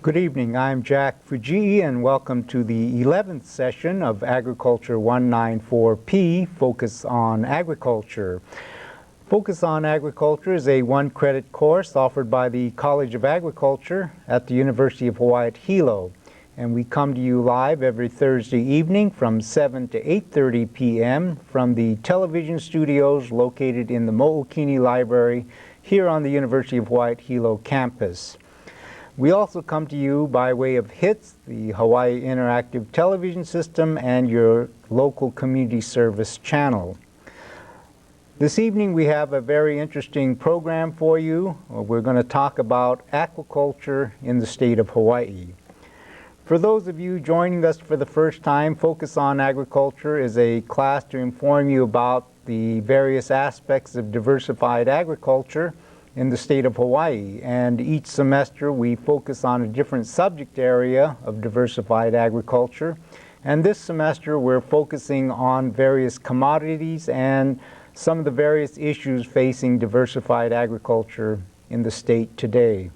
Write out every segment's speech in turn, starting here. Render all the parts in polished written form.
Good evening, I'm Jack Fujii and welcome to the 11th session of Agriculture 194P, Focus on Agriculture. Focus on Agriculture is a one-credit course offered by the College of Agriculture at the University of Hawaii at Hilo. And we come to you live every Thursday evening from 7 to 8:30 p.m. from the television studios located in the Mookini Library here on the University of Hawaii at Hilo campus. We also come to you by way of HITS, the Hawaii Interactive Television System, and your local community service channel. This evening we have a very interesting program for you. We're going to talk about aquaculture in the state of Hawaii. For those of you joining us for the first time, Focus on Agriculture is a class to inform you about the various aspects of diversified agriculture in the state of Hawaii, and each semester we focus on a different subject area of diversified agriculture, and this semester we're focusing on various commodities and some of the various issues facing diversified agriculture in the state today.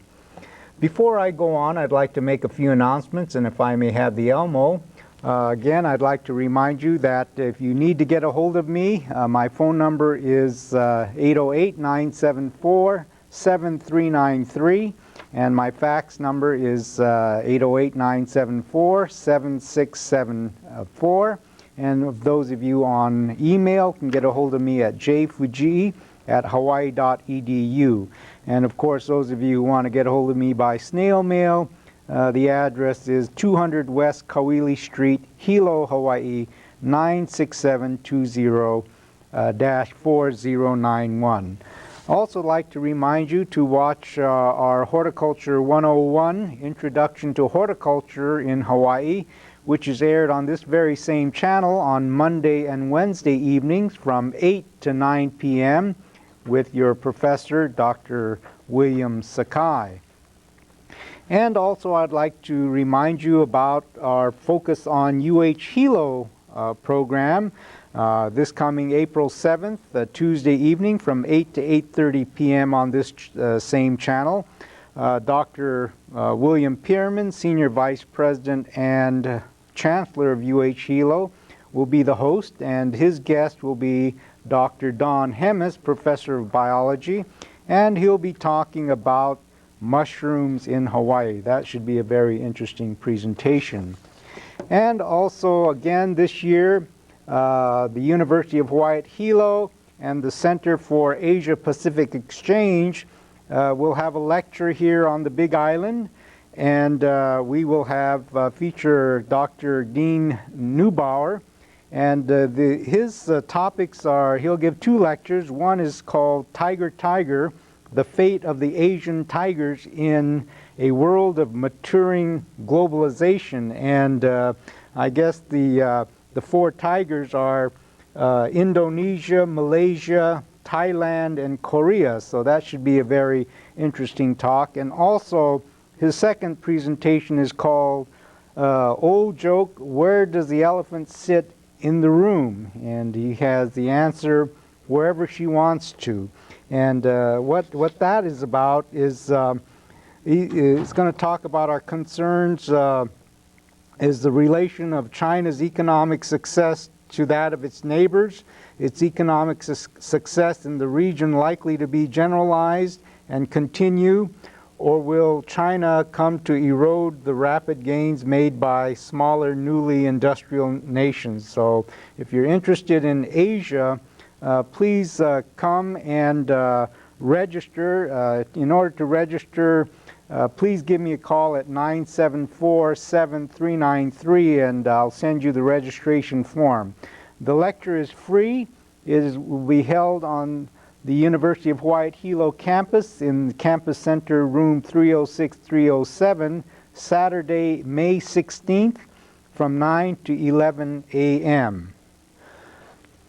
Before I go on, I'd like to make a few announcements, and if I may have the Elmo. Again, I'd like to remind you that if you need to get a hold of me, my phone number is 808-974-7393, and my fax number is 808-974-7674. And those of you on email can get a hold of me at jfujii@hawaii.edu. And of course, those of you who want to get a hold of me by snail mail, the address is 200 West Kauili Street, Hilo, Hawaii, 96720-4091. Also like to remind you to watch our Horticulture 101 Introduction to Horticulture in Hawaii, which is aired on this very same channel on Monday and Wednesday evenings from 8 to 9 p.m. with your professor, Dr. William Sakai. And also I'd like to remind you about our Focus on Hilo program this coming April 7th, Tuesday evening from 8 to 8:30 p.m. on this same channel. Dr. William Pierman, Senior Vice President and Chancellor of Hilo, will be the host, and his guest will be Dr. Don Hemis, Professor of Biology, and he'll be talking about mushrooms in Hawaii. That should be a very interesting presentation. And also, again, this year, the University of Hawaii at Hilo and the Center for Asia-Pacific Exchange will have a lecture here on the Big Island, and we will have feature Dr. Dean Neubauer, and his topics are, he'll give two lectures. One is called Tiger, the Fate of the Asian Tigers in a World of Maturing Globalization. And I guess the four tigers are Indonesia, Malaysia, Thailand, and Korea. So that should be a very interesting talk. And also his second presentation is called Old Joke, Where Does the Elephant Sit in the Room? And he has the answer wherever she wants to. And what that is about is he's going to talk about our concerns is the relation of China's economic success to that of its neighbors, its economic success in the region likely to be generalized and continue, or will China come to erode the rapid gains made by smaller, newly industrial nations? So if you're interested in Asia, please come and register. In order to register, please give me a call at 974-7393 and I'll send you the registration form. The lecture is free. It will be held on the University of Hawaii at Hilo campus in the Campus Center room 306-307, Saturday, May 16th from 9 to 11 a.m.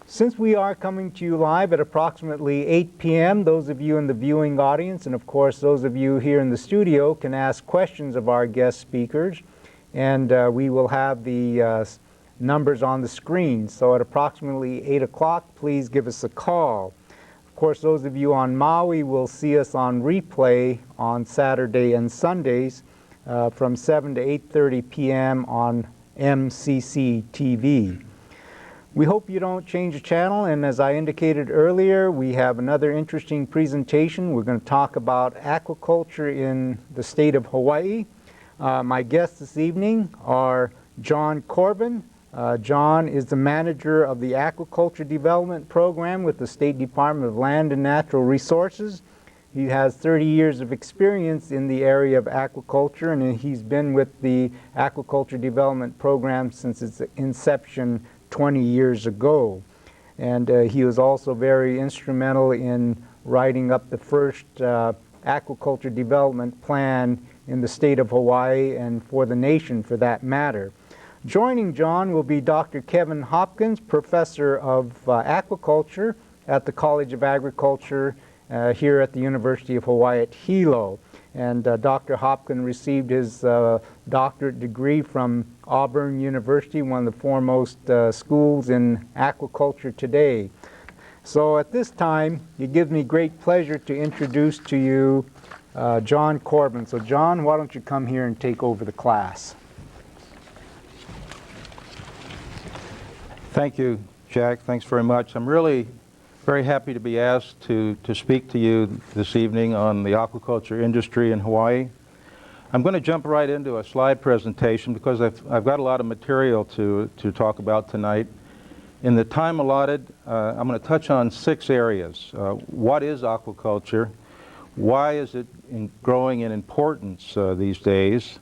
Since we are coming to you live at approximately 8 p.m., those of you in the viewing audience, and of course those of you here in the studio, can ask questions of our guest speakers, and we will have the numbers on the screen. So at approximately 8 o'clock, please give us a call. Of course, those of you on Maui will see us on replay on Saturday and Sundays. from 7 to 8:30 p.m. on MCC TV. We hope you don't change the channel, and as I indicated earlier, we have another interesting presentation. We're going to talk about aquaculture in the state of Hawaii. My guests this evening are John Corbin. John is the manager of the Aquaculture Development Program with the State Department of Land and Natural Resources. He has 30 years of experience in the area of aquaculture, and he's been with the Aquaculture Development Program since its inception 20 years ago. And he was also very instrumental in writing up the first aquaculture development plan in the state of Hawaii and for the nation for that matter. Joining John will be Dr. Kevin Hopkins, professor of aquaculture at the College of Agriculture here at the University of Hawaii at Hilo. And Dr. Hopkins received his doctorate degree from Auburn University, one of the foremost schools in aquaculture today. So at this time, it gives me great pleasure to introduce to you John Corbin. So John, why don't you come here and take over the class? Thank you, Jack. Thanks very much. I'm really very happy to be asked to speak to you this evening on the aquaculture industry in Hawaii. I'm going to jump right into a slide presentation because I've got a lot of material to talk about tonight. In the time allotted, I'm going to touch on 6 areas. What is aquaculture? Why is it growing in importance these days?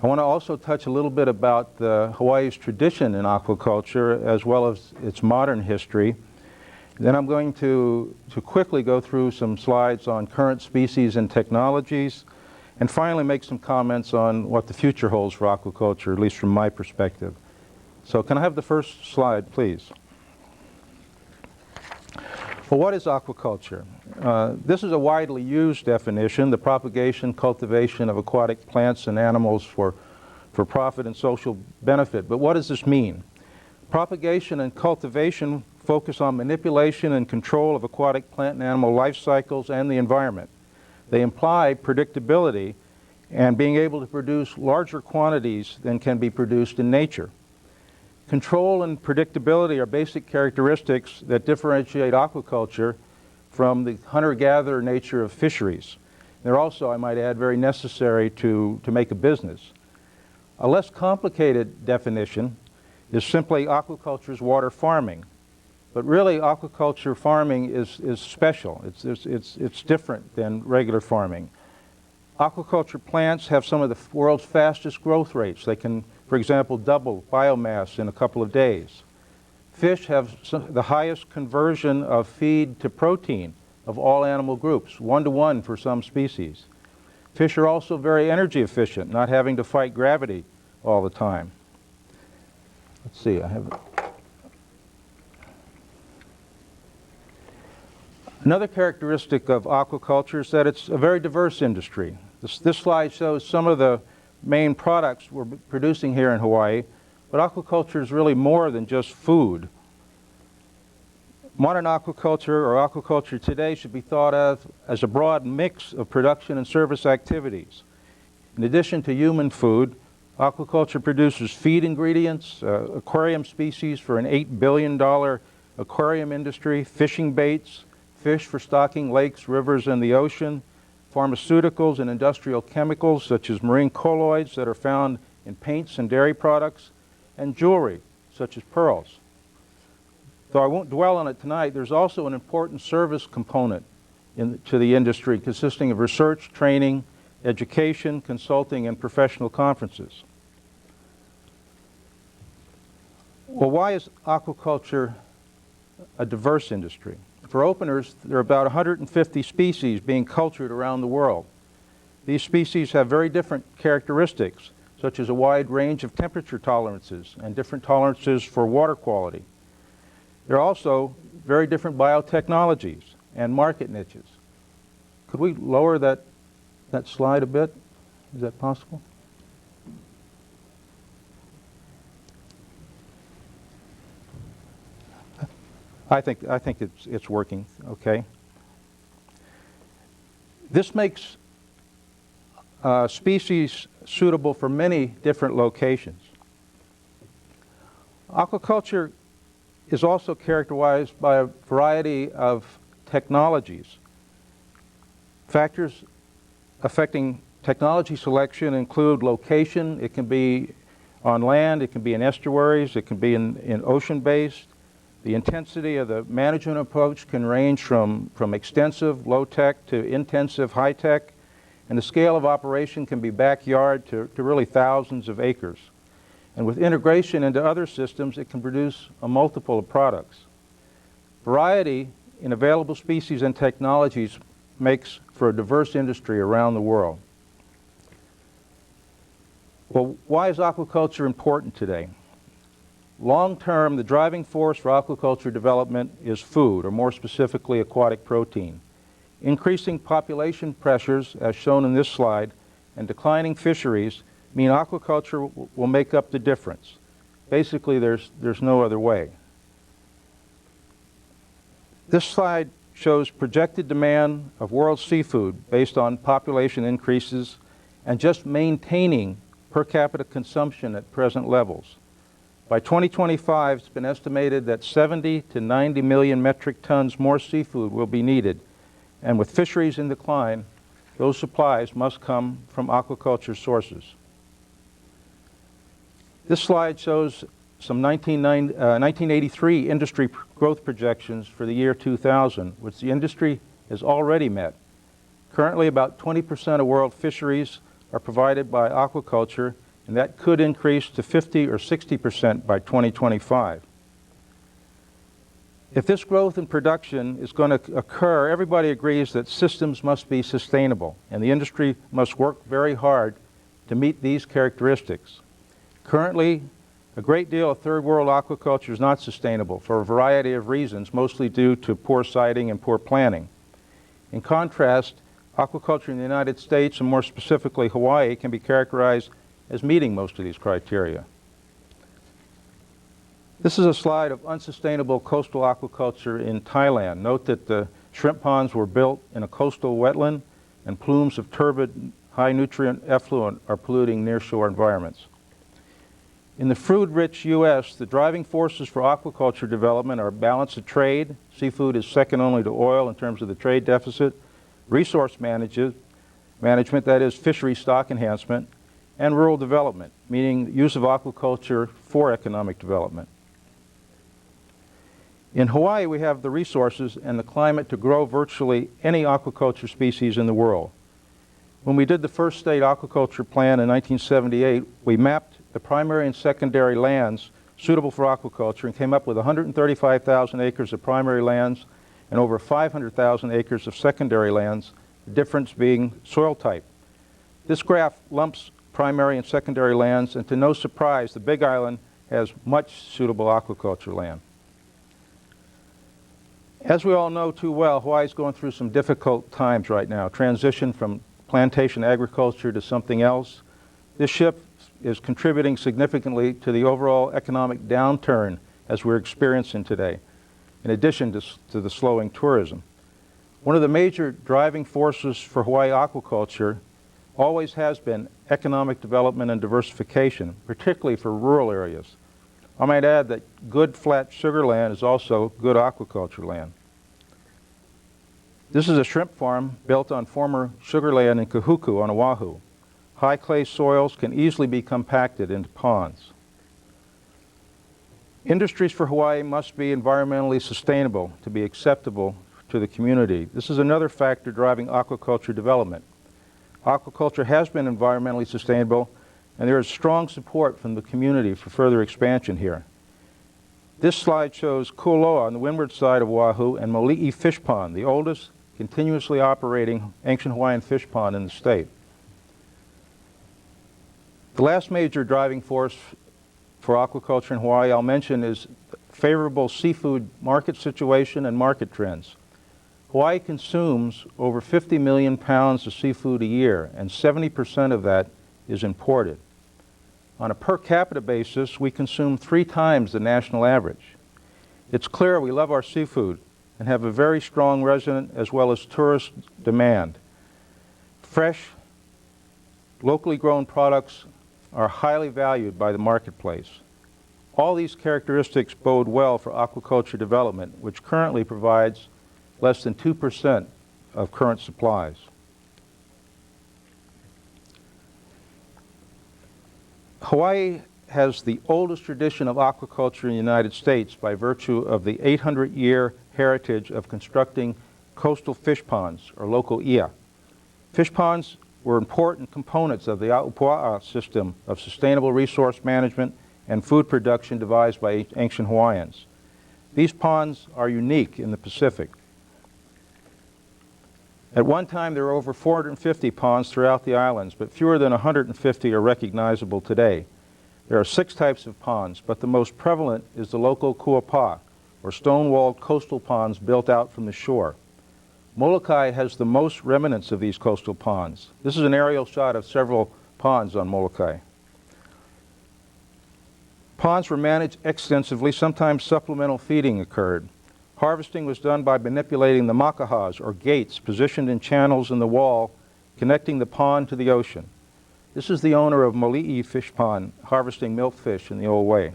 I want to also touch a little bit about Hawaii's tradition in aquaculture as well as its modern history. Then I'm going to quickly go through some slides on current species and technologies, and finally make some comments on what the future holds for aquaculture, at least from my perspective. So can I have the first slide, please? Well, what is aquaculture? This is a widely used definition, the propagation, cultivation of aquatic plants and animals for profit and social benefit. But what does this mean? Propagation and cultivation focus on manipulation and control of aquatic plant and animal life cycles and the environment. They imply predictability and being able to produce larger quantities than can be produced in nature. Control and predictability are basic characteristics that differentiate aquaculture from the hunter-gatherer nature of fisheries. They're also, I might add, very necessary to make a business. A less complicated definition is simply aquaculture's water farming. But really, aquaculture farming is special. It's different than regular farming. Aquaculture plants have some of the world's fastest growth rates. They can, for example, double biomass in a couple of days. Fish have the highest conversion of feed to protein of all animal groups, 1-to-1 for some species. Fish are also very energy efficient, not having to fight gravity all the time. Let's see, I have... Another characteristic of aquaculture is that it's a very diverse industry. This slide shows some of the main products we're producing here in Hawaii, but aquaculture is really more than just food. Modern aquaculture, or aquaculture today, should be thought of as a broad mix of production and service activities. In addition to human food, aquaculture produces feed ingredients, aquarium species for an $8 billion aquarium industry, fishing baits, fish for stocking lakes, rivers, and the ocean, pharmaceuticals and industrial chemicals such as marine colloids that are found in paints and dairy products, and jewelry such as pearls. Though I won't dwell on it tonight, there's also an important service component to the industry consisting of research, training, education, consulting, and professional conferences. Well, why is aquaculture a diverse industry? For openers, there are about 150 species being cultured around the world. These species have very different characteristics, such as a wide range of temperature tolerances and different tolerances for water quality. There are also very different biotechnologies and market niches. Could we lower that slide a bit? Is that possible? I think it's working, okay. This makes species suitable for many different locations. Aquaculture is also characterized by a variety of technologies. Factors affecting technology selection include location. It can be on land, it can be in estuaries, it can be in ocean-based. The intensity of the management approach can range from extensive, low-tech, to intensive, high-tech. And the scale of operation can be backyard to really thousands of acres. And with integration into other systems, it can produce a multiple of products. Variety in available species and technologies makes for a diverse industry around the world. Well, why is aquaculture important today? Long-term, the driving force for aquaculture development is food, or more specifically, aquatic protein. Increasing population pressures, as shown in this slide, and declining fisheries mean aquaculture will make up the difference. Basically, there's no other way. This slide shows projected demand of world seafood based on population increases and just maintaining per capita consumption at present levels. By 2025, it's been estimated that 70 to 90 million metric tons more seafood will be needed. And with fisheries in decline, those supplies must come from aquaculture sources. This slide shows some 1983 industry growth projections for the year 2000, which the industry has already met. Currently, about 20% of world fisheries are provided by aquaculture, and that could increase to 50 or 60% by 2025. If this growth in production is going to occur, everybody agrees that systems must be sustainable, and the industry must work very hard to meet these characteristics. Currently, a great deal of third world aquaculture is not sustainable for a variety of reasons, mostly due to poor siting and poor planning. In contrast, aquaculture in the United States, and more specifically Hawaii, can be characterized as meeting most of these criteria. This is a slide of unsustainable coastal aquaculture in Thailand. Note that the shrimp ponds were built in a coastal wetland, and plumes of turbid, high nutrient effluent are polluting nearshore environments. In the food-rich U.S., the driving forces for aquaculture development are balance of trade. Seafood is second only to oil in terms of the trade deficit. Resource management, that is fishery stock enhancement, and rural development, meaning use of aquaculture for economic development. In Hawaii, we have the resources and the climate to grow virtually any aquaculture species in the world. When we did the first state aquaculture plan in 1978, we mapped the primary and secondary lands suitable for aquaculture and came up with 135,000 acres of primary lands and over 500,000 acres of secondary lands, the difference being soil type. This graph lumps primary and secondary lands, and to no surprise, the Big Island has much suitable aquaculture land. As we all know too well, Hawaii is going through some difficult times right now. Transition from plantation agriculture to something else. This shift is contributing significantly to the overall economic downturn as we're experiencing today, in addition to the slowing tourism. One of the major driving forces for Hawaii aquaculture always has been economic development and diversification, particularly for rural areas. I might add that good flat sugar land is also good aquaculture land. This is a shrimp farm built on former sugar land in Kahuku on Oahu. High clay soils can easily be compacted into ponds. Industries for Hawaii must be environmentally sustainable to be acceptable to the community. This is another factor driving aquaculture development. Aquaculture has been environmentally sustainable, and there is strong support from the community for further expansion here. This slide shows Kualoa on the windward side of Oahu and Moli'i Fish Pond, the oldest continuously operating ancient Hawaiian fish pond in the state. The last major driving force for aquaculture in Hawaii I'll mention is favorable seafood market situation and market trends. Hawaii consumes over 50 million pounds of seafood a year, and 70% of that is imported. On a per capita basis, we consume 3 times the national average. It's clear we love our seafood and have a very strong resident as well as tourist demand. Fresh, Locally grown products are highly valued by the marketplace. All these characteristics bode well for aquaculture development, which currently provides less than 2% of current supplies. Hawaii has the oldest tradition of aquaculture in the United States by virtue of the 800-year heritage of constructing coastal fish ponds, or local ia. Fish ponds were important components of the A'upua'a system of sustainable resource management and food production devised by ancient Hawaiians. These ponds are unique in the Pacific. At one time, there were over 450 ponds throughout the islands, but fewer than 150 are recognizable today. There are 6 types of ponds, but the most prevalent is the local kuapa, or stone-walled coastal ponds built out from the shore. Molokai has the most remnants of these coastal ponds. This is an aerial shot of several ponds on Molokai. Ponds were managed extensively. Sometimes supplemental feeding occurred. Harvesting was done by manipulating the makahas, or gates, positioned in channels in the wall connecting the pond to the ocean. This is the owner of Mali'i Fish Pond, harvesting milkfish in the old way.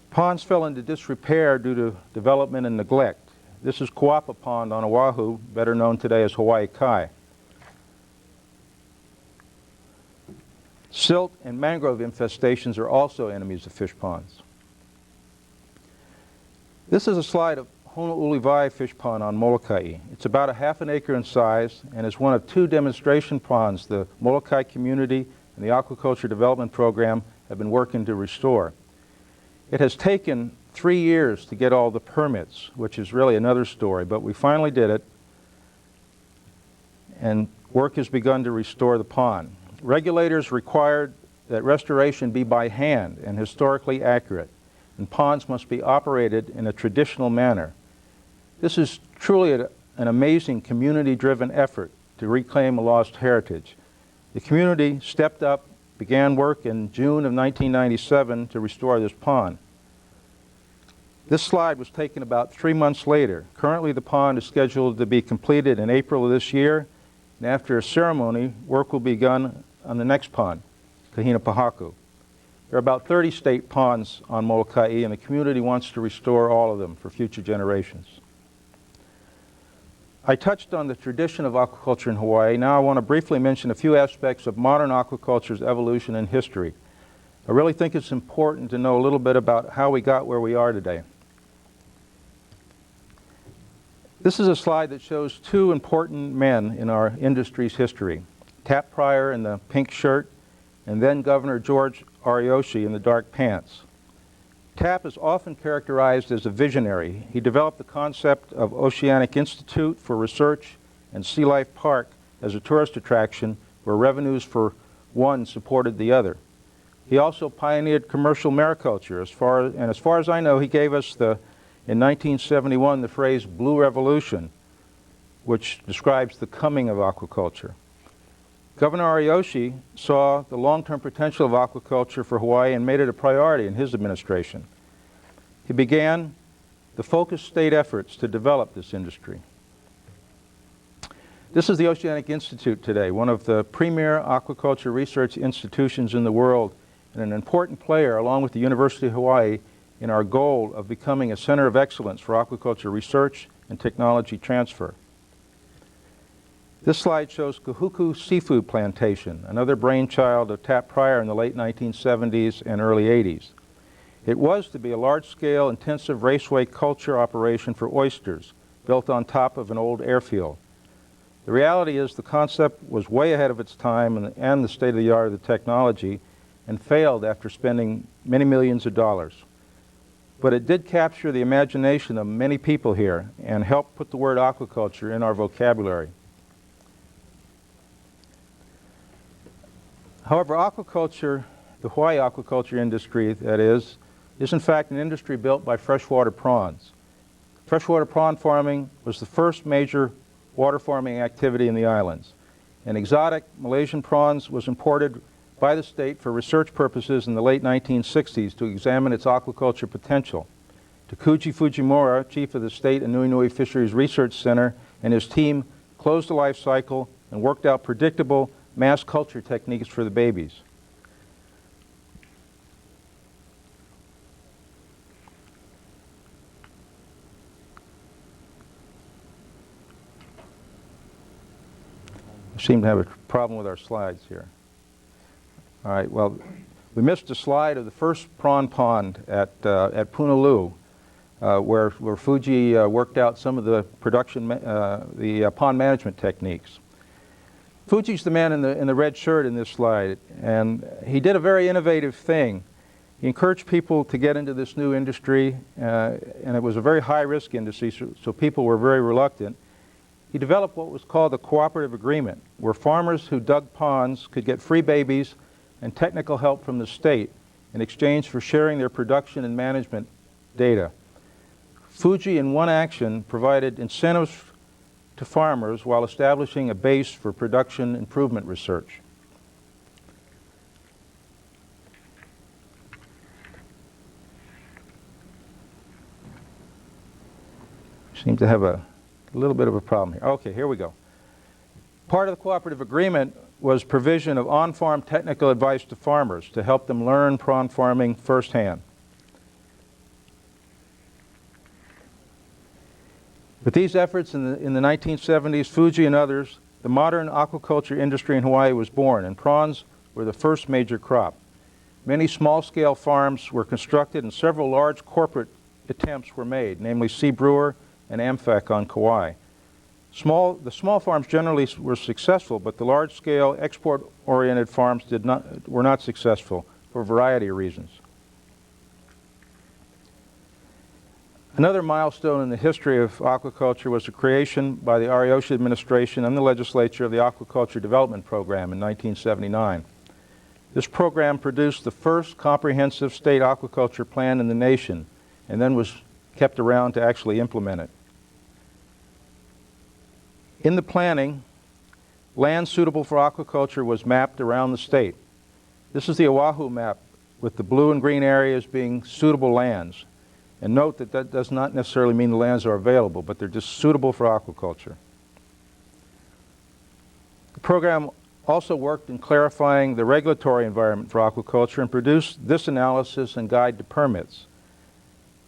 Ponds fell into disrepair due to development and neglect. This is Kuapa Pond on Oahu, better known today as Hawaii Kai. Silt and mangrove infestations are also enemies of fish ponds. This is a slide of Honouliwai Fish Pond on Molokai. It's about a half an acre in size and is one of 2 demonstration ponds the Molokai community and the Aquaculture Development Program have been working to restore. It has taken 3 years to get all the permits, which is really another story, but we finally did it, and work has begun to restore the pond. Regulators required that restoration be by hand and historically accurate, and ponds must be operated in a traditional manner. This is truly an amazing community-driven effort to reclaim a lost heritage. The community stepped up, began work in June of 1997 to restore this pond. This slide was taken about 3 months later. Currently, the pond is scheduled to be completed in April of this year, and after a ceremony, work will be begun on the next pond, Kahina Pahaku. There are about 30 state ponds on Molokai, and the community wants to restore all of them for future generations. I touched on the tradition of aquaculture in Hawaii. Now I want to briefly mention a few aspects of modern aquaculture's evolution and history. I really think it's important to know a little bit about how we got where we are today. This is a slide that shows 2 important men in our industry's history. Tap Pryor in the pink shirt, and then Governor George Ariyoshi in the dark pants. Tap is often characterized as a visionary. He developed the concept of Oceanic Institute for Research and Sea Life Park as a tourist attraction where revenues for one supported the other. He also pioneered commercial mariculture. As far as I know, he gave us in 1971 the phrase Blue Revolution, which describes the coming of aquaculture. Governor Ariyoshi saw the long-term potential of aquaculture for Hawaii and made it a priority in his administration. He began the focused state efforts to develop this industry. This is the Oceanic Institute today, one of the premier aquaculture research institutions in the world and an important player, along with the University of Hawaii, in our goal of becoming a center of excellence for aquaculture research and technology transfer. This slide shows Kahuku Seafood Plantation, another brainchild of Tap Pryor in the late 1970s and early 80s. It was to be a large-scale, intensive raceway culture operation for oysters, built on top of an old airfield. The reality is the concept was way ahead of its time and the state-of-the-art of the technology, and failed after spending many millions of dollars. But it did capture the imagination of many people here and helped put the word aquaculture in our vocabulary. However, aquaculture, the Hawaii aquaculture industry, that is in fact an industry built by freshwater prawns. Freshwater prawn farming was the first major water farming activity in the islands. And exotic Malaysian prawns was imported by the state for research purposes in the late 1960s to examine its aquaculture potential. Takuji Fujimura, chief of the State and Nui Nui Fisheries Research Center, and his team closed the life cycle and worked out predictable, mass culture techniques for the babies. We seem to have a problem with our slides here. All right, well, we missed a slide of the first prawn pond at Punaluu, where Fujii worked out some of the production, pond management techniques. Fujii's the man in the red shirt in this slide, and he did a very innovative thing. He encouraged people to get into this new industry, and it was a very high-risk industry, so people were very reluctant. He developed what was called a cooperative agreement, where farmers who dug ponds could get free babies and technical help from the state in exchange for sharing their production and management data. Fujii, in one action, provided incentives to farmers while establishing a base for production improvement research. Seem to have a little bit of a problem here. Okay, here we go. Part of the cooperative agreement was provision of on-farm technical advice to farmers to help them learn prawn farming firsthand. With these efforts in the 1970s, Fujii and others, the modern aquaculture industry in Hawaii was born, and prawns were the first major crop. Many small-scale farms were constructed, and several large corporate attempts were made, namely C. Brewer and Amfec on Kauai. The small farms generally were successful, but the large-scale export-oriented farms were not successful for a variety of reasons. Another milestone in the history of aquaculture was the creation by the Ariyoshi administration and the legislature of the Aquaculture Development Program in 1979. This program produced the first comprehensive state aquaculture plan in the nation, and then was kept around to actually implement it. In the planning, land suitable for aquaculture was mapped around the state. This is the Oahu map, with the blue and green areas being suitable lands. And note that that does not necessarily mean the lands are available, but they're just suitable for aquaculture. The program also worked in clarifying the regulatory environment for aquaculture and produced this analysis and guide to permits.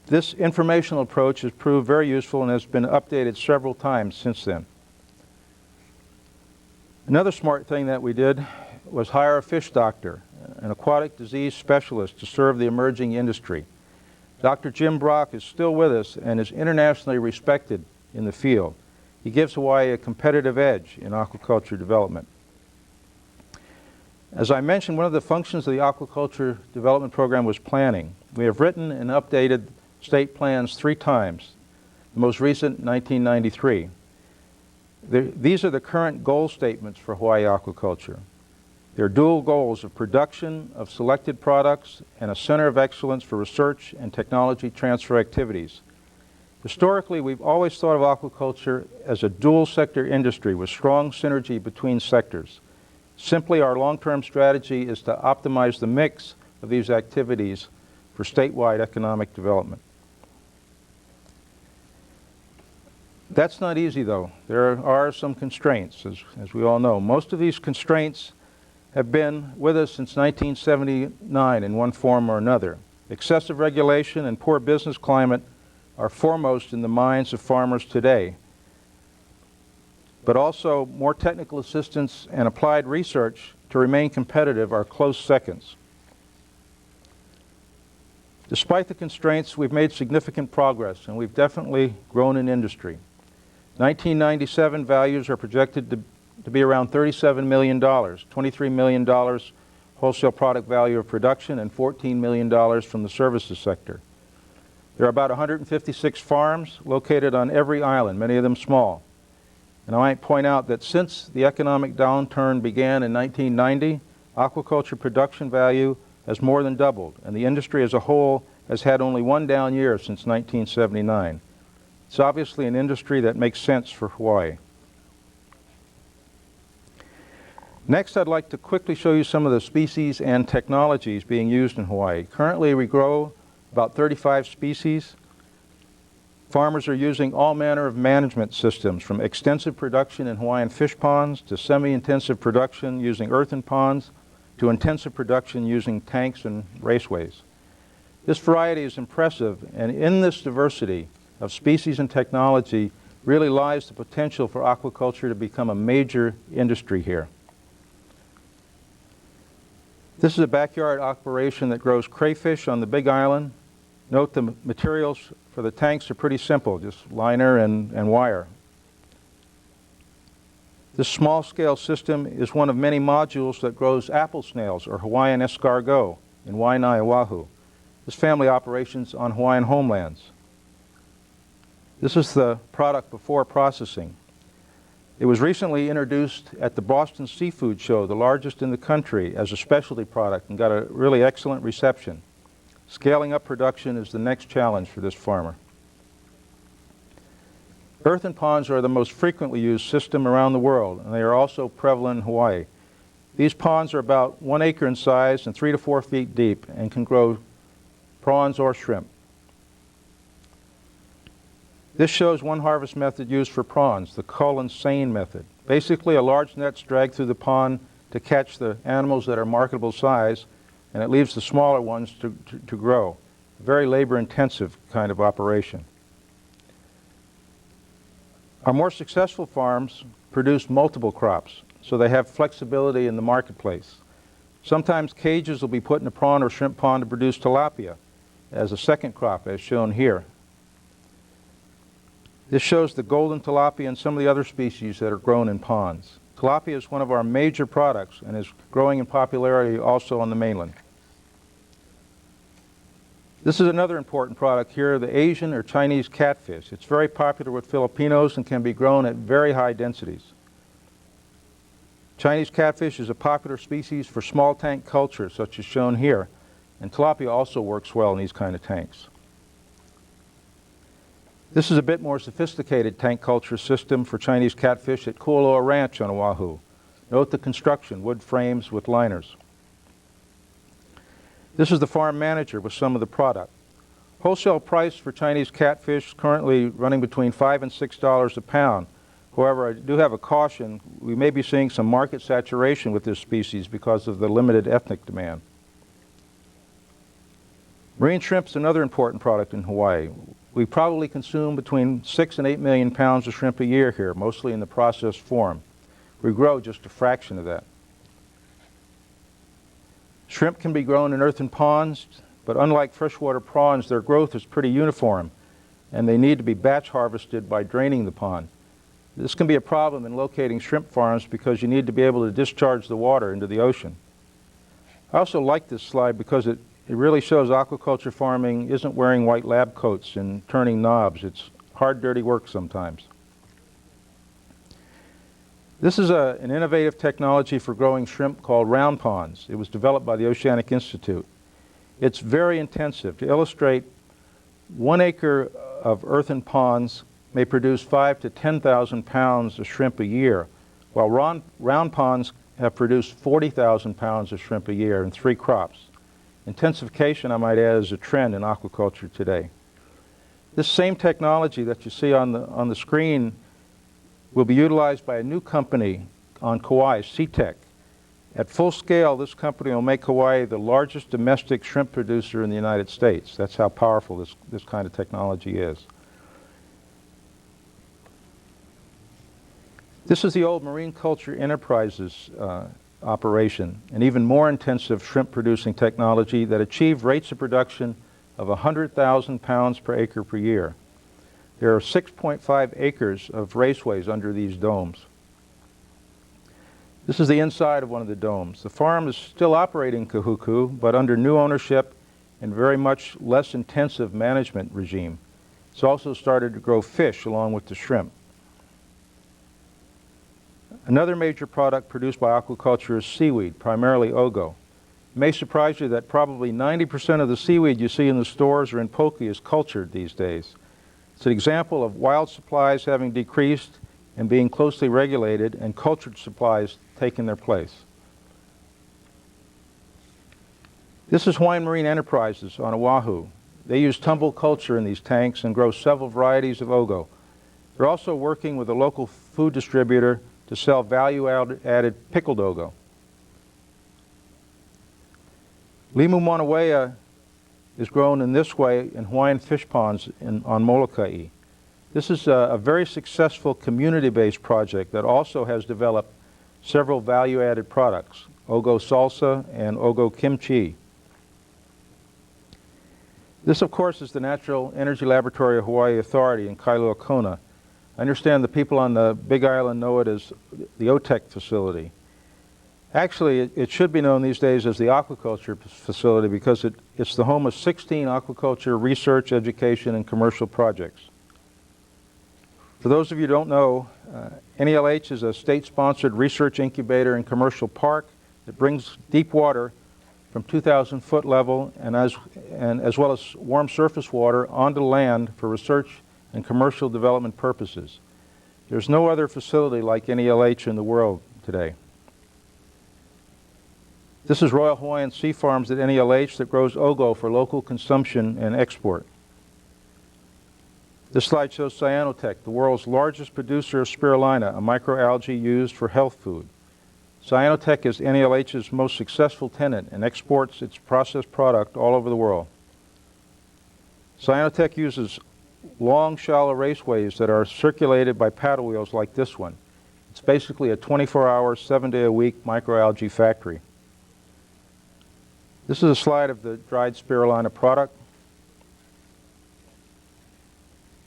This informational approach has proved very useful and has been updated several times since then. Another smart thing that we did was hire a fish doctor, an aquatic disease specialist, to serve the emerging industry. Dr. Jim Brock is still with us and is internationally respected in the field. He gives Hawaii a competitive edge in aquaculture development. As I mentioned, one of the functions of the Aquaculture Development Program was planning. We have written and updated state plans 3 times, the most recent 1993. These are the current goal statements for Hawaii aquaculture. They're dual goals of production of selected products and a center of excellence for research and technology transfer activities. Historically, we've always thought of aquaculture as a dual sector industry with strong synergy between sectors. Simply, our long-term strategy is to optimize the mix of these activities for statewide economic development. That's not easy, though. There are some constraints, as we all know. Most of these constraints have been with us since 1979 in one form or another. Excessive regulation and poor business climate are foremost in the minds of farmers today. But also, more technical assistance and applied research to remain competitive are close seconds. Despite the constraints, we've made significant progress, and we've definitely grown in industry. 1997 values are projected to be around $37 million, $23 million wholesale product value of production, and $14 million from the services sector. There are about 156 farms located on every island, many of them small. And I might point out that since the economic downturn began in 1990, aquaculture production value has more than doubled, and the industry as a whole has had only one down year since 1979. It's obviously an industry that makes sense for Hawaii. Next, I'd like to quickly show you some of the species and technologies being used in Hawaii. Currently, we grow about 35 species. Farmers are using all manner of management systems, from extensive production in Hawaiian fish ponds to semi-intensive production using earthen ponds to intensive production using tanks and raceways. This variety is impressive, and in this diversity of species and technology really lies the potential for aquaculture to become a major industry here. This is a backyard operation that grows crayfish on the Big Island. Note the materials for the tanks are pretty simple, just liner and wire. This small-scale system is one of many modules that grows apple snails, or Hawaiian escargot, in Waianae, Oahu. This family operates on Hawaiian homelands. This is the product before processing. It was recently introduced at the Boston Seafood Show, the largest in the country, as a specialty product and got a really excellent reception. Scaling up production is the next challenge for this farmer. Earthen ponds are the most frequently used system around the world, and they are also prevalent in Hawaii. These ponds are about 1 acre in size and 3 to 4 feet deep and can grow prawns or shrimp. This shows one harvest method used for prawns, the cull and seine method. Basically, a large net's dragged through the pond to catch the animals that are marketable size, and it leaves the smaller ones to grow. A very labor-intensive kind of operation. Our more successful farms produce multiple crops, so they have flexibility in the marketplace. Sometimes cages will be put in a prawn or shrimp pond to produce tilapia as a second crop, as shown here. This shows the golden tilapia and some of the other species that are grown in ponds. Tilapia is one of our major products and is growing in popularity also on the mainland. This is another important product here, the Asian or Chinese catfish. It's very popular with Filipinos and can be grown at very high densities. Chinese catfish is a popular species for small tank culture, such as shown here, and tilapia also works well in these kind of tanks. This is a bit more sophisticated tank culture system for Chinese catfish at Kualoa Ranch on Oahu. Note the construction, wood frames with liners. This is the farm manager with some of the product. Wholesale price for Chinese catfish is currently running between $5 and $6 a pound. However, I do have a caution. We may be seeing some market saturation with this species because of the limited ethnic demand. Marine shrimp is another important product in Hawaii. We probably consume between 6 and 8 million pounds of shrimp a year here, mostly in the processed form. We grow just a fraction of that. Shrimp can be grown in earthen ponds, but unlike freshwater prawns, their growth is pretty uniform, and they need to be batch harvested by draining the pond. This can be a problem in locating shrimp farms because you need to be able to discharge the water into the ocean. I also like this slide because it really shows aquaculture farming isn't wearing white lab coats and turning knobs. It's hard, dirty work sometimes. This is an innovative technology for growing shrimp called round ponds. It was developed by the Oceanic Institute. It's very intensive. To illustrate, 1 acre of earthen ponds may produce 5,000 to 10,000 pounds of shrimp a year, while round ponds have produced 40,000 pounds of shrimp a year in 3 crops. Intensification, I might add, is a trend in aquaculture today. This same technology that you see on the screen will be utilized by a new company on Kauai, SeaTech. At full scale, this company will make Hawaii the largest domestic shrimp producer in the United States. That's how powerful this kind of technology is. This is the old Marine Culture Enterprises operation, an even more intensive shrimp producing technology that achieved rates of production of 100,000 pounds per acre per year. There are 6.5 acres of raceways under these domes. This is the inside of one of the domes. The farm is still operating Kahuku, but under new ownership and very much less intensive management regime. It's also started to grow fish along with the shrimp. Another major product produced by aquaculture is seaweed, primarily ogo. It may surprise you that probably 90% of the seaweed you see in the stores or in poke is cultured these days. It's an example of wild supplies having decreased and being closely regulated, and cultured supplies taking their place. This is Hawaiian Marine Enterprises on Oahu. They use tumble culture in these tanks and grow several varieties of ogo. They're also working with a local food distributor to sell value-added pickled ogo. Limu monowea is grown in this way in Hawaiian fish ponds on Molokai. This is a very successful community-based project that also has developed several value-added products, ogo salsa and ogo kimchi. This, of course, is the Natural Energy Laboratory of Hawaii Authority in Kailua Kona. I understand the people on the Big Island know it as the OTEC facility. Actually, it should be known these days as the Aquaculture Facility because it's the home of 16 aquaculture research, education, and commercial projects. For those of you who don't know, NELH is a state-sponsored research incubator and commercial park that brings deep water from 2,000-foot level and as well as warm surface water onto land for research and commercial development purposes. There's no other facility like NELH in the world today. This is Royal Hawaiian Sea Farms at NELH that grows ogo for local consumption and export. This slide shows Cyanotech, the world's largest producer of spirulina, a microalgae used for health food. Cyanotech is NELH's most successful tenant and exports its processed product all over the world. Cyanotech uses long, shallow raceways that are circulated by paddle wheels like this one. It's basically a 24-hour, 7-day-a-week microalgae factory. This is a slide of the dried spirulina product.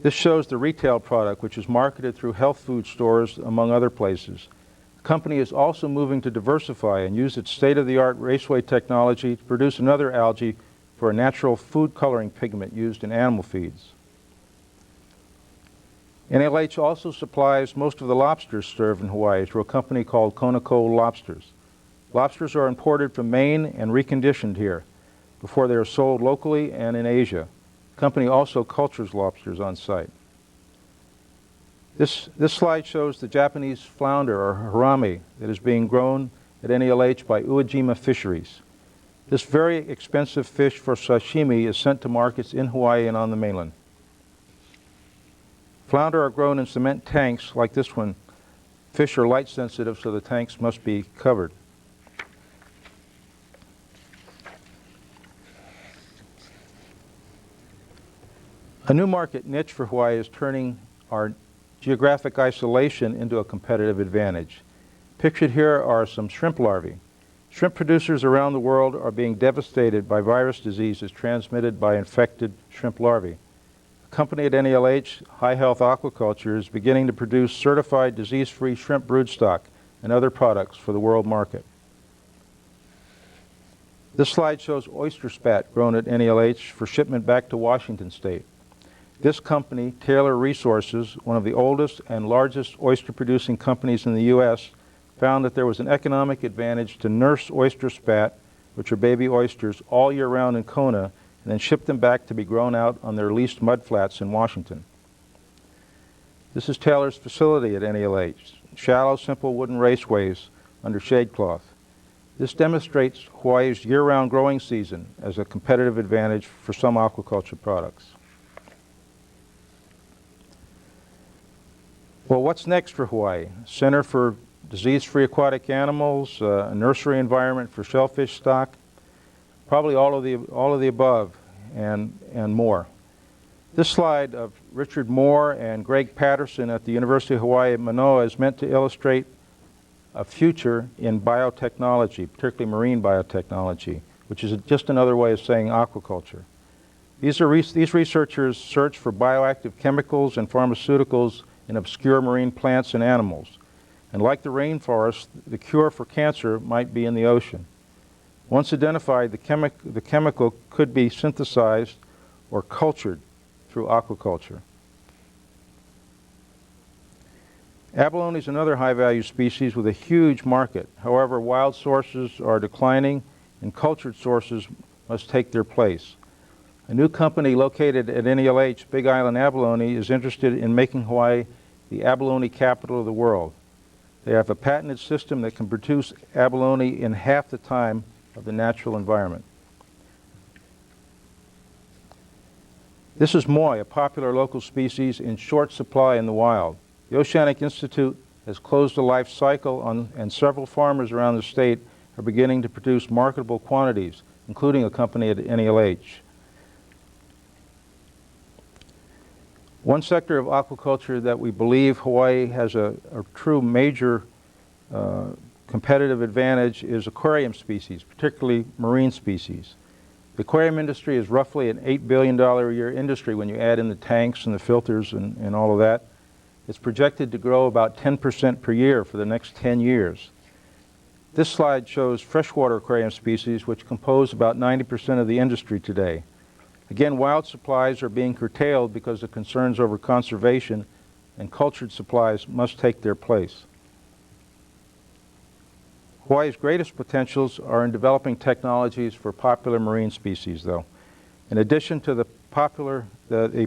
This shows the retail product, which is marketed through health food stores, among other places. The company is also moving to diversify and use its state-of-the-art raceway technology to produce another algae for a natural food coloring pigment used in animal feeds. NLH also supplies most of the lobsters served in Hawaii through a company called Conoco Lobsters. Lobsters are imported from Maine and reconditioned here before they are sold locally and in Asia. The company also cultures lobsters on site. This slide shows the Japanese flounder, or harami, that is being grown at NELH by Uejima Fisheries. This very expensive fish for sashimi is sent to markets in Hawaii and on the mainland. Flounder are grown in cement tanks like this one. Fish are light sensitive, so the tanks must be covered. A new market niche for Hawaii is turning our geographic isolation into a competitive advantage. Pictured here are some shrimp larvae. Shrimp producers around the world are being devastated by virus diseases transmitted by infected shrimp larvae. A company at NELH, High Health Aquaculture, is beginning to produce certified disease-free shrimp broodstock and other products for the world market. This slide shows oyster spat grown at NELH for shipment back to Washington State. This company, Taylor Resources, one of the oldest and largest oyster-producing companies in the U.S., found that there was an economic advantage to nurse oyster spat, which are baby oysters, all year round in Kona, and then ship them back to be grown out on their leased mudflats in Washington. This is Taylor's facility at NELH, shallow, simple wooden raceways under shade cloth. This demonstrates Hawaii's year-round growing season as a competitive advantage for some aquaculture products. Well, what's next for Hawaii? Center for Disease-Free Aquatic Animals, a nursery environment for shellfish stock, probably all of the above and more. This slide of Richard Moore and Greg Patterson at the University of Hawaii at Manoa is meant to illustrate a future in biotechnology, particularly marine biotechnology, which is just another way of saying aquaculture. These researchers search for bioactive chemicals and pharmaceuticals in obscure marine plants and animals. And like the rainforest, the cure for cancer might be in the ocean. Once identified, the chemical could be synthesized or cultured through aquaculture. Abalone is another high-value species with a huge market. However, wild sources are declining and cultured sources must take their place. A new company located at NELH, Big Island Abalone, is interested in making Hawaii the abalone capital of the world. They have a patented system that can produce abalone in half the time of the natural environment. This is moi, a popular local species in short supply in the wild. The Oceanic Institute has closed the life cycle and several farmers around the state are beginning to produce marketable quantities, including a company at NELH. One sector of aquaculture that we believe Hawaii has a true major competitive advantage is aquarium species, particularly marine species. The aquarium industry is roughly an $8 billion a year industry when you add in the tanks and the filters and all of that. It's projected to grow about 10% per year for the next 10 years. This slide shows freshwater aquarium species, which compose about 90% of the industry today. Again, wild supplies are being curtailed because of concerns over conservation, and cultured supplies must take their place. Hawaii's greatest potentials are in developing technologies for popular marine species, though. In addition to the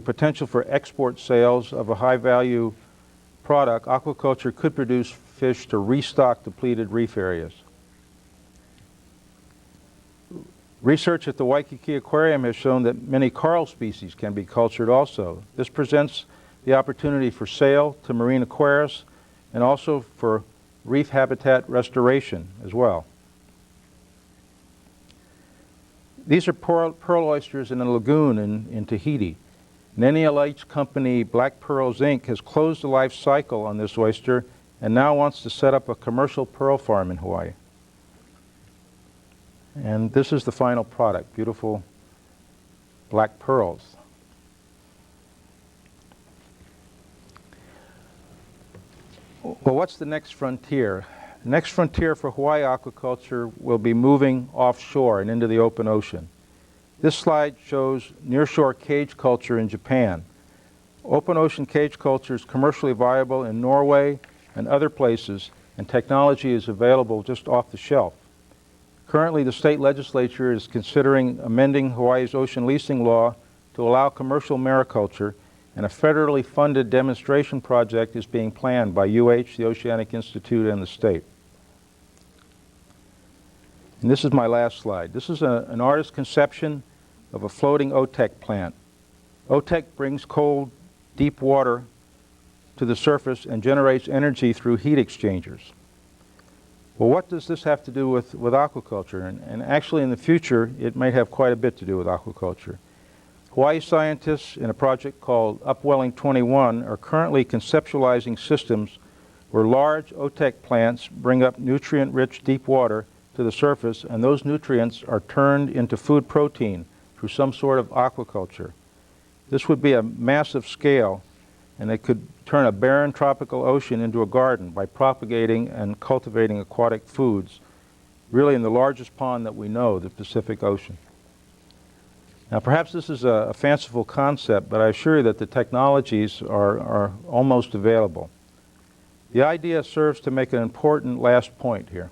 potential for export sales of a high-value product, aquaculture could produce fish to restock depleted reef areas. Research at the Waikiki Aquarium has shown that many coral species can be cultured also. This presents the opportunity for sale to marine aquarists and also for reef habitat restoration as well. These are pearl oysters in a lagoon in Tahiti. An NELH company, Black Pearls Inc., has closed the life cycle on this oyster and now wants to set up a commercial pearl farm in Hawaii. And this is the final product, beautiful black pearls. Well, what's the next frontier? The next frontier for Hawaii aquaculture will be moving offshore and into the open ocean. This slide shows nearshore cage culture in Japan. Open ocean cage culture is commercially viable in Norway and other places, and technology is available just off the shelf. Currently, the state legislature is considering amending Hawaii's ocean leasing law to allow commercial mariculture, and a federally funded demonstration project is being planned by UH, the Oceanic Institute, and the state. And this is my last slide. This is an artist's conception of a floating OTEC plant. OTEC brings cold, deep water to the surface and generates energy through heat exchangers. Well, what does this have to do with aquaculture? And actually, in the future, it may have quite a bit to do with aquaculture. Hawaii scientists in a project called Upwelling 21 are currently conceptualizing systems where large OTEC plants bring up nutrient-rich deep water to the surface, and those nutrients are turned into food protein through some sort of aquaculture. This would be a massive scale, and it could turn a barren tropical ocean into a garden by propagating and cultivating aquatic foods, really in the largest pond that we know, the Pacific Ocean. Now, perhaps this is a fanciful concept, but I assure you that the technologies are almost available. The idea serves to make an important last point here.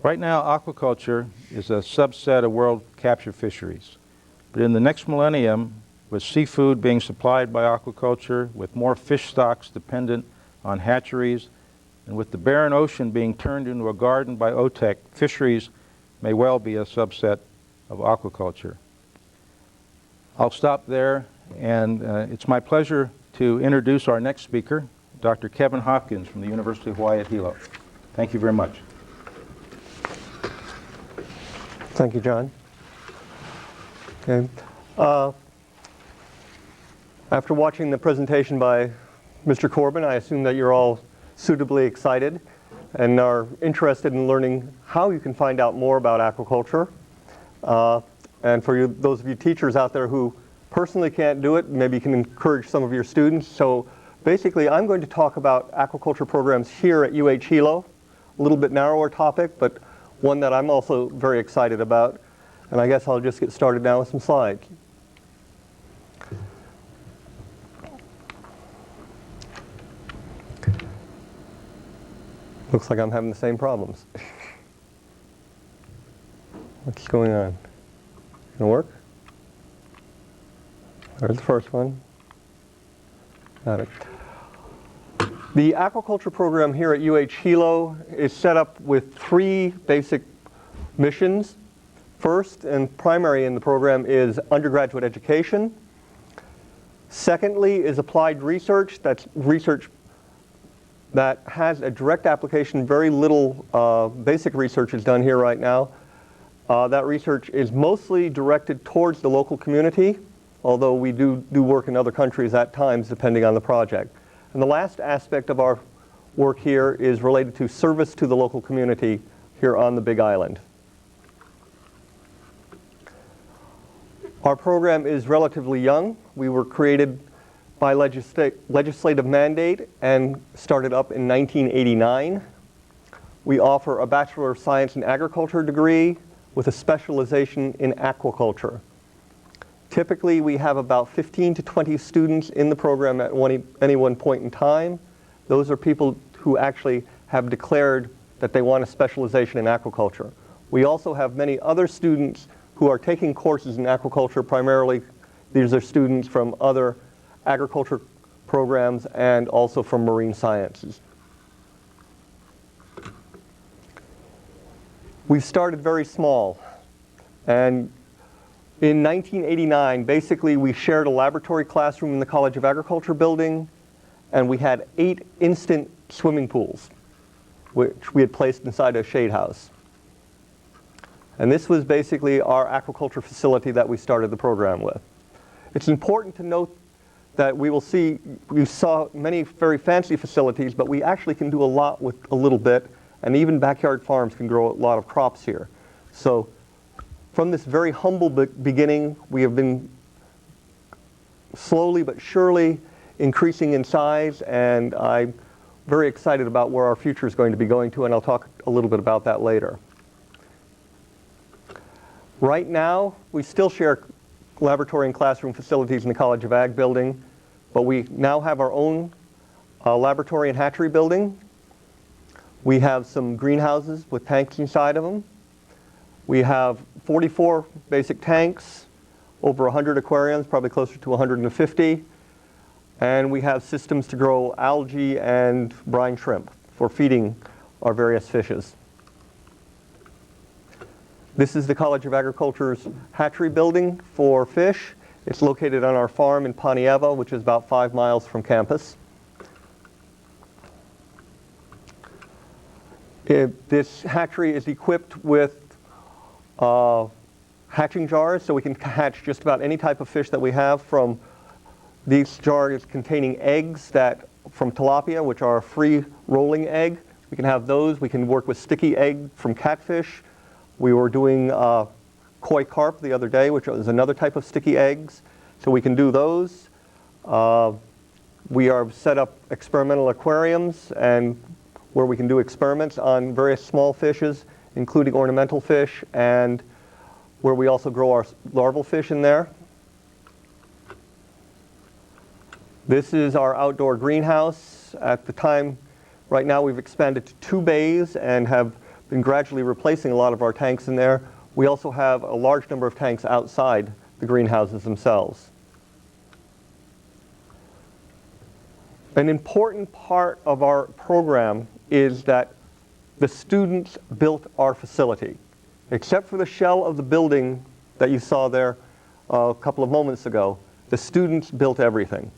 Right now, aquaculture is a subset of world capture fisheries. But in the next millennium, with seafood being supplied by aquaculture, with more fish stocks dependent on hatcheries, and with the barren ocean being turned into a garden by OTEC, fisheries may well be a subset of aquaculture. I'll stop there, and it's my pleasure to introduce our next speaker, Dr. Kevin Hopkins from the University of Hawaii at Hilo. Thank you very much. Thank you, John. Okay. After watching the presentation by Mr. Corbin, I assume that you're all suitably excited and are interested in learning how you can find out more about aquaculture. And for you, those of you teachers out there who personally can't do it, maybe you can encourage some of your students. So basically, I'm going to talk about aquaculture programs here at UH Hilo, a little bit narrower topic, but one that I'm also very excited about. And I guess I'll just get started now with some slides. Looks like I'm having the same problems. What's going on? Gonna work? There's the first one. Got it. The aquaculture program here at UH Hilo is set up with 3 basic missions. First and primary in the program is undergraduate education. Secondly is applied research. That's research that has a direct application. Very little basic research is done here right now. That research is mostly directed towards the local community, although we do work in other countries at times depending on the project. And the last aspect of our work here is related to service to the local community here on the Big Island. Our program is relatively young. We were created by legislative mandate and started up in 1989. We offer a Bachelor of Science in Agriculture degree with a specialization in aquaculture. Typically, we have about 15 to 20 students in the program at any one point in time. Those are people who actually have declared that they want a specialization in aquaculture. We also have many other students who are taking courses in aquaculture. Primarily, these are students from other agriculture programs and also from marine sciences. We've started very small, and in 1989, basically we shared a laboratory classroom in the College of Agriculture building, and we had 8 instant swimming pools, which we had placed inside a shade house. And this was basically our aquaculture facility that we started the program with. It's important to note that we saw many very fancy facilities, but we actually can do a lot with a little bit, and even backyard farms can grow a lot of crops here. So from this very humble beginning, we have been slowly but surely increasing in size, and I'm very excited about where our future is going to be going to, and I'll talk a little bit about that later. Right now, we still share laboratory and classroom facilities in the College of Ag building, but we now have our own laboratory and hatchery building. We have some greenhouses with tanks inside of them. We have 44 basic tanks, over 100 aquariums, probably closer to 150. And we have systems to grow algae and brine shrimp for feeding our various fishes. This is the College of Agriculture's hatchery building for fish. It's located on our farm in Panieva, which is about 5 miles from campus. This hatchery is equipped with hatching jars, so we can hatch just about any type of fish that we have, from these jars containing eggs from tilapia, which are a free rolling egg. We can have those. We can work with sticky egg from catfish. We were doing koi carp the other day, which is another type of sticky eggs. So we can do those. We are set up experimental aquariums and where we can do experiments on various small fishes, including ornamental fish, and where we also grow our larval fish in there. This is our outdoor greenhouse. At the time, right now we've expanded to 2 bays and have been gradually replacing a lot of our tanks in there. We also have a large number of tanks outside the greenhouses themselves. An important part of our program is that the students built our facility. Except for the shell of the building that you saw there a couple of moments ago, the students built everything.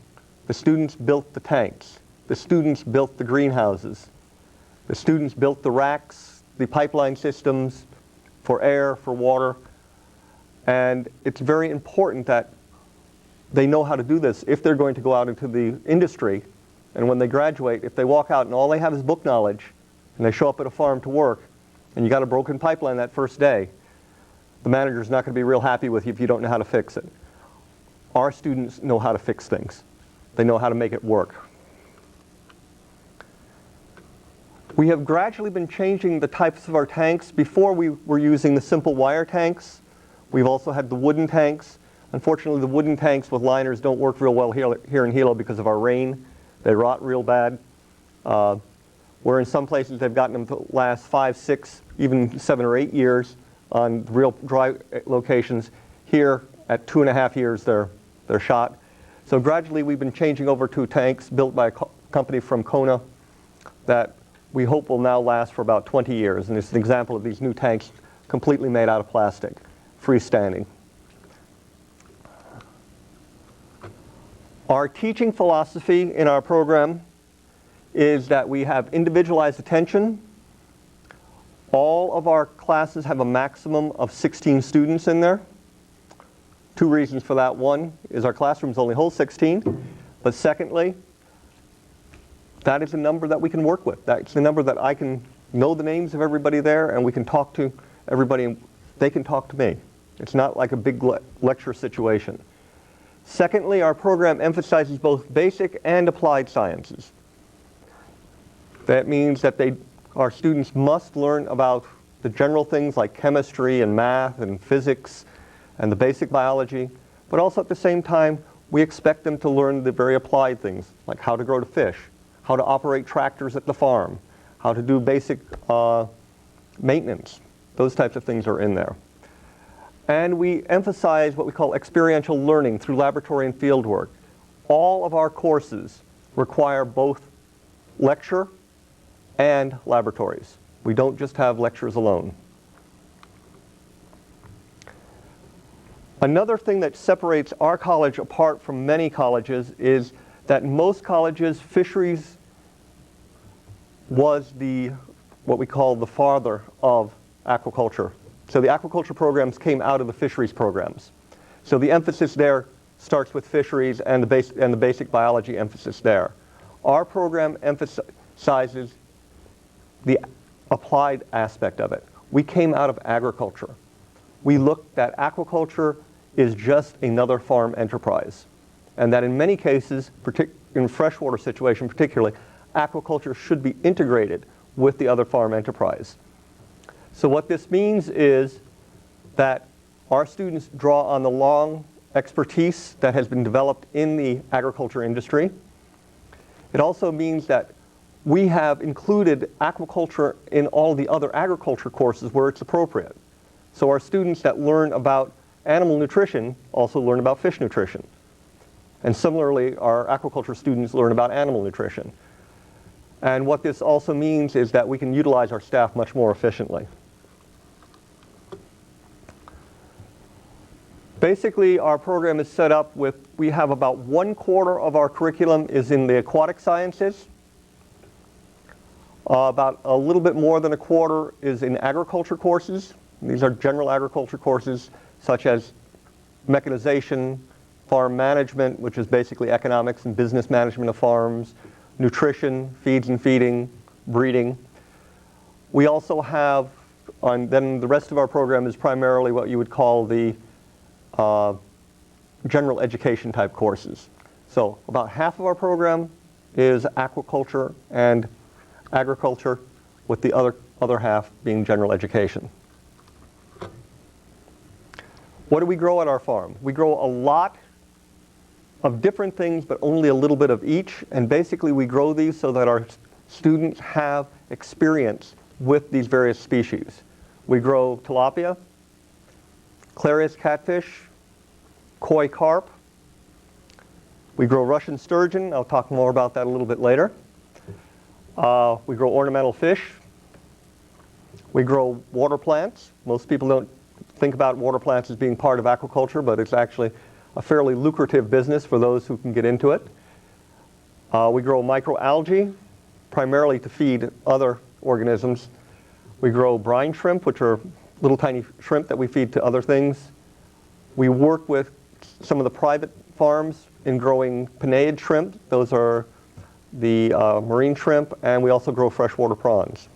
The students built the tanks. The students built the greenhouses. The students built the racks, the pipeline systems for air, for water. And it's very important that they know how to do this if they're going to go out into the industry. And when they graduate, if they walk out and all they have is book knowledge, and they show up at a farm to work, and you got a broken pipeline that first day, the manager's not going to be real happy with you if you don't know how to fix it. Our students know how to fix things. They know how to make it work. We have gradually been changing the types of our tanks. Before we were using the simple wire tanks. We've also had the wooden tanks. Unfortunately, the wooden tanks with liners don't work real well here in Hilo because of our rain. They rot real bad. Where in some places they've gotten them to last 5, 6, even 7 or 8 years on real dry locations. Here, at 2.5 years, they're shot. So gradually we've been changing over to tanks built by a company from Kona that we hope will now last for about 20 years. And it's an example of these new tanks completely made out of plastic, freestanding. Our teaching philosophy in our program is that we have individualized attention. All of our classes have a maximum of 16 students in there. Two reasons for that. One is our classrooms only hold 16, but secondly, that is a number that we can work with. That's the number that I can know the names of everybody there, and we can talk to everybody, and they can talk to me. It's not like a big lecture situation. Secondly, our program emphasizes both basic and applied sciences. That means that our students must learn about the general things like chemistry and math and physics and the basic biology, but also at the same time, we expect them to learn the very applied things, like how to grow to fish, how to operate tractors at the farm, how to do basic maintenance. Those types of things are in there. And we emphasize what we call experiential learning through laboratory and field work. All of our courses require both lecture and laboratories. We don't just have lectures alone. Another thing that separates our college apart from many colleges is that in most colleges, fisheries was what we call the father of aquaculture. So the aquaculture programs came out of the fisheries programs. So the emphasis there starts with fisheries and the basic biology emphasis there. Our program emphasizes the applied aspect of it. We came out of agriculture. We looked at aquaculture is just another farm enterprise. And that in many cases, in freshwater situation particularly, aquaculture should be integrated with the other farm enterprise. So what this means is that our students draw on the long expertise that has been developed in the agriculture industry. It also means that we have included aquaculture in all the other agriculture courses where it's appropriate. So our students that learn about animal nutrition also learn about fish nutrition. And similarly, our aquaculture students learn about animal nutrition. And what this also means is that we can utilize our staff much more efficiently. Basically, our program is set up with, we have about 1/4 of our curriculum is in the aquatic sciences. About a little bit more than 1/4 is in agriculture courses. These are general agriculture courses such as mechanization, farm management, which is basically economics and business management of farms, nutrition, feeds and feeding, breeding. We also have, then the rest of our program is primarily what you would call the general education type courses. So about half of our program is aquaculture and agriculture, with the other half being general education. What do we grow at our farm? We grow a lot of different things, but only a little bit of each. And basically we grow these so that our students have experience with these various species. We grow tilapia, Clarias catfish, koi carp. We grow Russian sturgeon. I'll talk more about that a little bit later. We grow ornamental fish. We grow water plants. Most people don't think about water plants as being part of aquaculture, but it's actually a fairly lucrative business for those who can get into it. We grow microalgae, primarily to feed other organisms. We grow brine shrimp, which are little tiny shrimp that we feed to other things. We work with some of the private farms in growing Penaeid shrimp. Those are the marine shrimp, and we also grow freshwater prawns.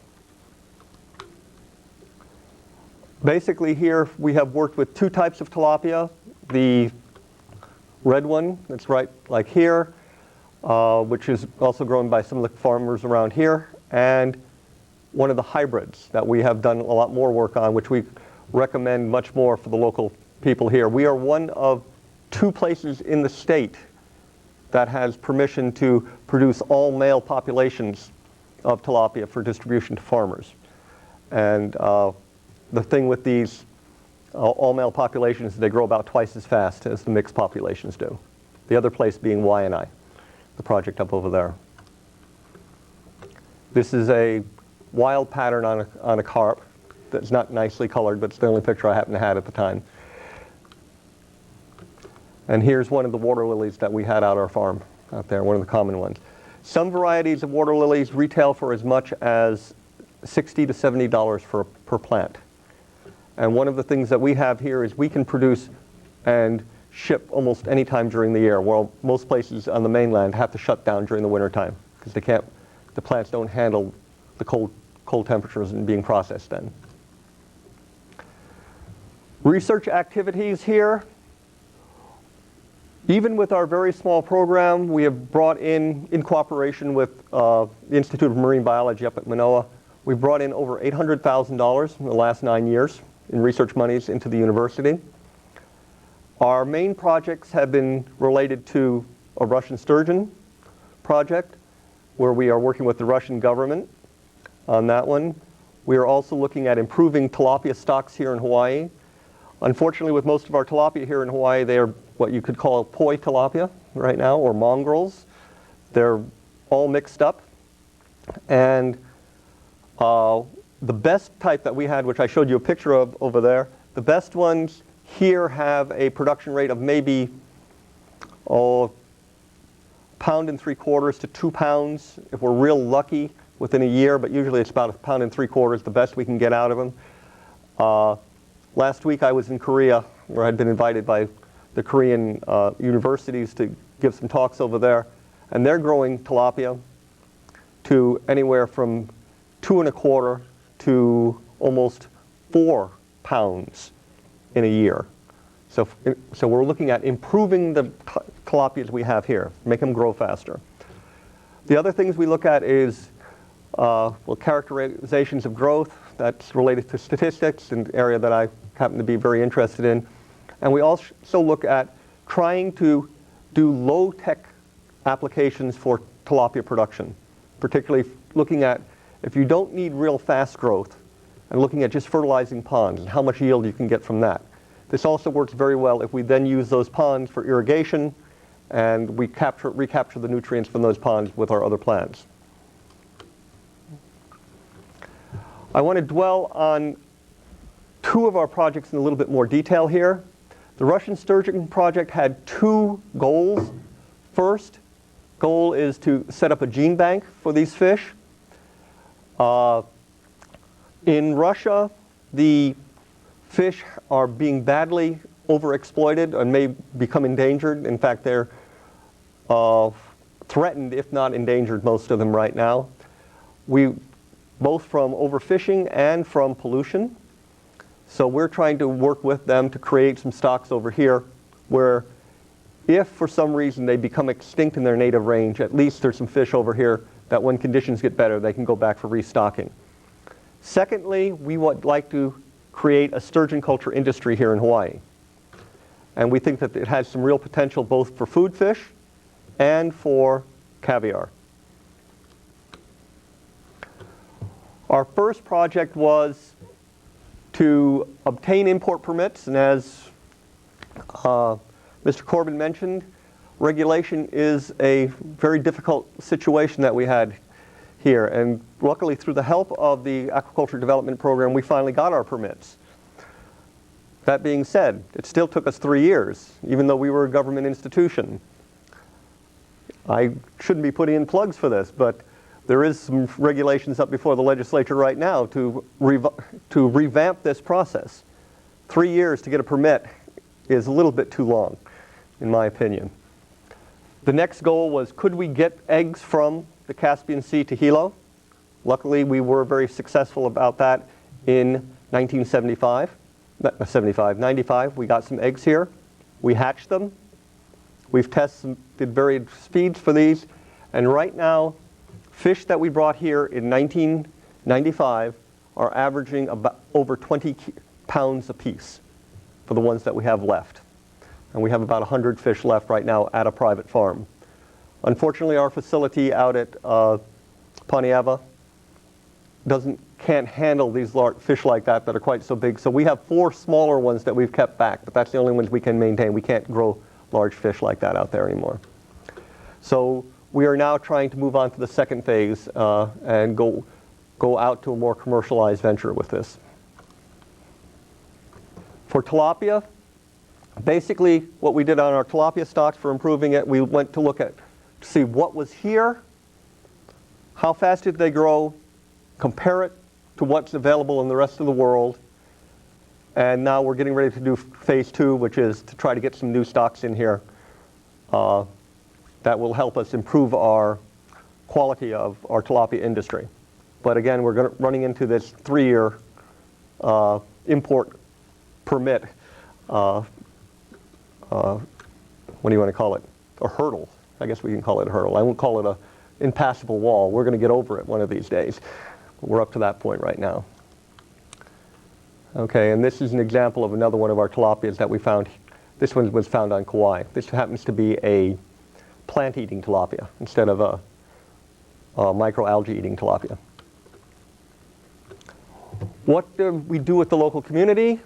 Basically here we have worked with two types of tilapia. The red one that's right like here, which is also grown by some of the farmers around here, and one of the hybrids that we have done a lot more work on, which we recommend much more for the local people here. We are one of 2 places in the state that has permission to produce all male populations of tilapia for distribution to farmers. And the thing with these all male populations is they grow about twice as fast as the mixed populations do. The other place being Y&I, the project up over there. This is a wild pattern on a carp that's not nicely colored, but it's the only picture I happen to have at the time. And here's one of the water lilies that we had out our farm out there, one of the common ones. Some varieties of water lilies retail for as much as $60 to $70 per plant. And one of the things that we have here is we can produce and ship almost any time during the year, while most places on the mainland have to shut down during the winter time because the plants don't handle the cold temperatures and being processed then. Research activities here. Even with our very small program, we have brought in cooperation with the Institute of Marine Biology up at Manoa, we've brought in over $800,000 in the last 9 years in research monies into the university. Our main projects have been related to a Russian sturgeon project, where we are working with the Russian government on that one. We are also looking at improving tilapia stocks here in Hawaii. Unfortunately, with most of our tilapia here in Hawaii, they are what you could call poi tilapia right now, or mongrels. They're all mixed up. And the best type that we had, which I showed you a picture of over there, the best ones here have a production rate of maybe 1.75 pounds to 2 pounds if we're real lucky within a year, but usually it's about 1.75 pounds, the best we can get out of them. Last week I was in Korea, where I'd been invited by the Korean universities to give some talks over there, and they're growing tilapia to anywhere from 2.25 to almost 4 pounds in a year. So we're looking at improving the tilapias we have here, make them grow faster. The other things we look at is characterizations of growth. That's related to statistics, an area that I happen to be very interested in. And we also look at trying to do low-tech applications for tilapia production, particularly looking at if you don't need real fast growth, and looking at just fertilizing ponds and how much yield you can get from that. This also works very well if we then use those ponds for irrigation and we recapture the nutrients from those ponds with our other plants. I want to dwell on 2 of our projects in a little bit more detail here. The Russian sturgeon project had 2 goals. First goal is to set up a gene bank for these fish. In Russia, the fish are being badly overexploited and may become endangered. In fact, they're threatened, if not endangered, most of them right now. Both from overfishing and from pollution. So we're trying to work with them to create some stocks over here where if for some reason they become extinct in their native range, at least there's some fish over here that when conditions get better, they can go back for restocking. Secondly, we would like to create a sturgeon culture industry here in Hawaii. And we think that it has some real potential both for food fish and for caviar. Our first project was to obtain import permits, and as Mr. Corbin mentioned, regulation is a very difficult situation that we had here, and luckily through the help of the Aquaculture Development Program we finally got our permits. That being said, it still took us 3 years, even though we were a government institution. I shouldn't be putting in plugs for this, but there is some regulations up before the legislature right now to revamp this process. 3 years to get a permit is a little bit too long, in my opinion. The next goal was, could we get eggs from the Caspian Sea to Hilo? Luckily, we were very successful about that in 95. We got some eggs here. We hatched them. We've tested varied speeds for these. And right now, fish that we brought here in 1995 are averaging about over 20 pounds apiece for the ones that we have left. And we have about 100 fish left right now at a private farm. Unfortunately, our facility out at Paniava can't handle these large fish like that are quite so big. So we have 4 smaller ones that we've kept back, but that's the only ones we can maintain. We can't grow large fish like that out there anymore. So we are now trying to move on to the second phase and go out to a more commercialized venture with this. For tilapia, Basically, what we did on our tilapia stocks for improving it, we went to see what was here, how fast did they grow, compare it to what's available in the rest of the world, and now we're getting ready to do phase 2, which is to try to get some new stocks in here that will help us improve our quality of our tilapia industry. But again, we're running into this 3-year import permit, what do you want to call it? A hurdle. I guess we can call it a hurdle. I won't call it an impassable wall. We're going to get over it one of these days. But we're up to that point right now. Okay, and this is an example of another one of our tilapias that we found. This one was found on Kauai. This happens to be a plant-eating tilapia instead of a microalgae-eating tilapia. What do we do with the local community?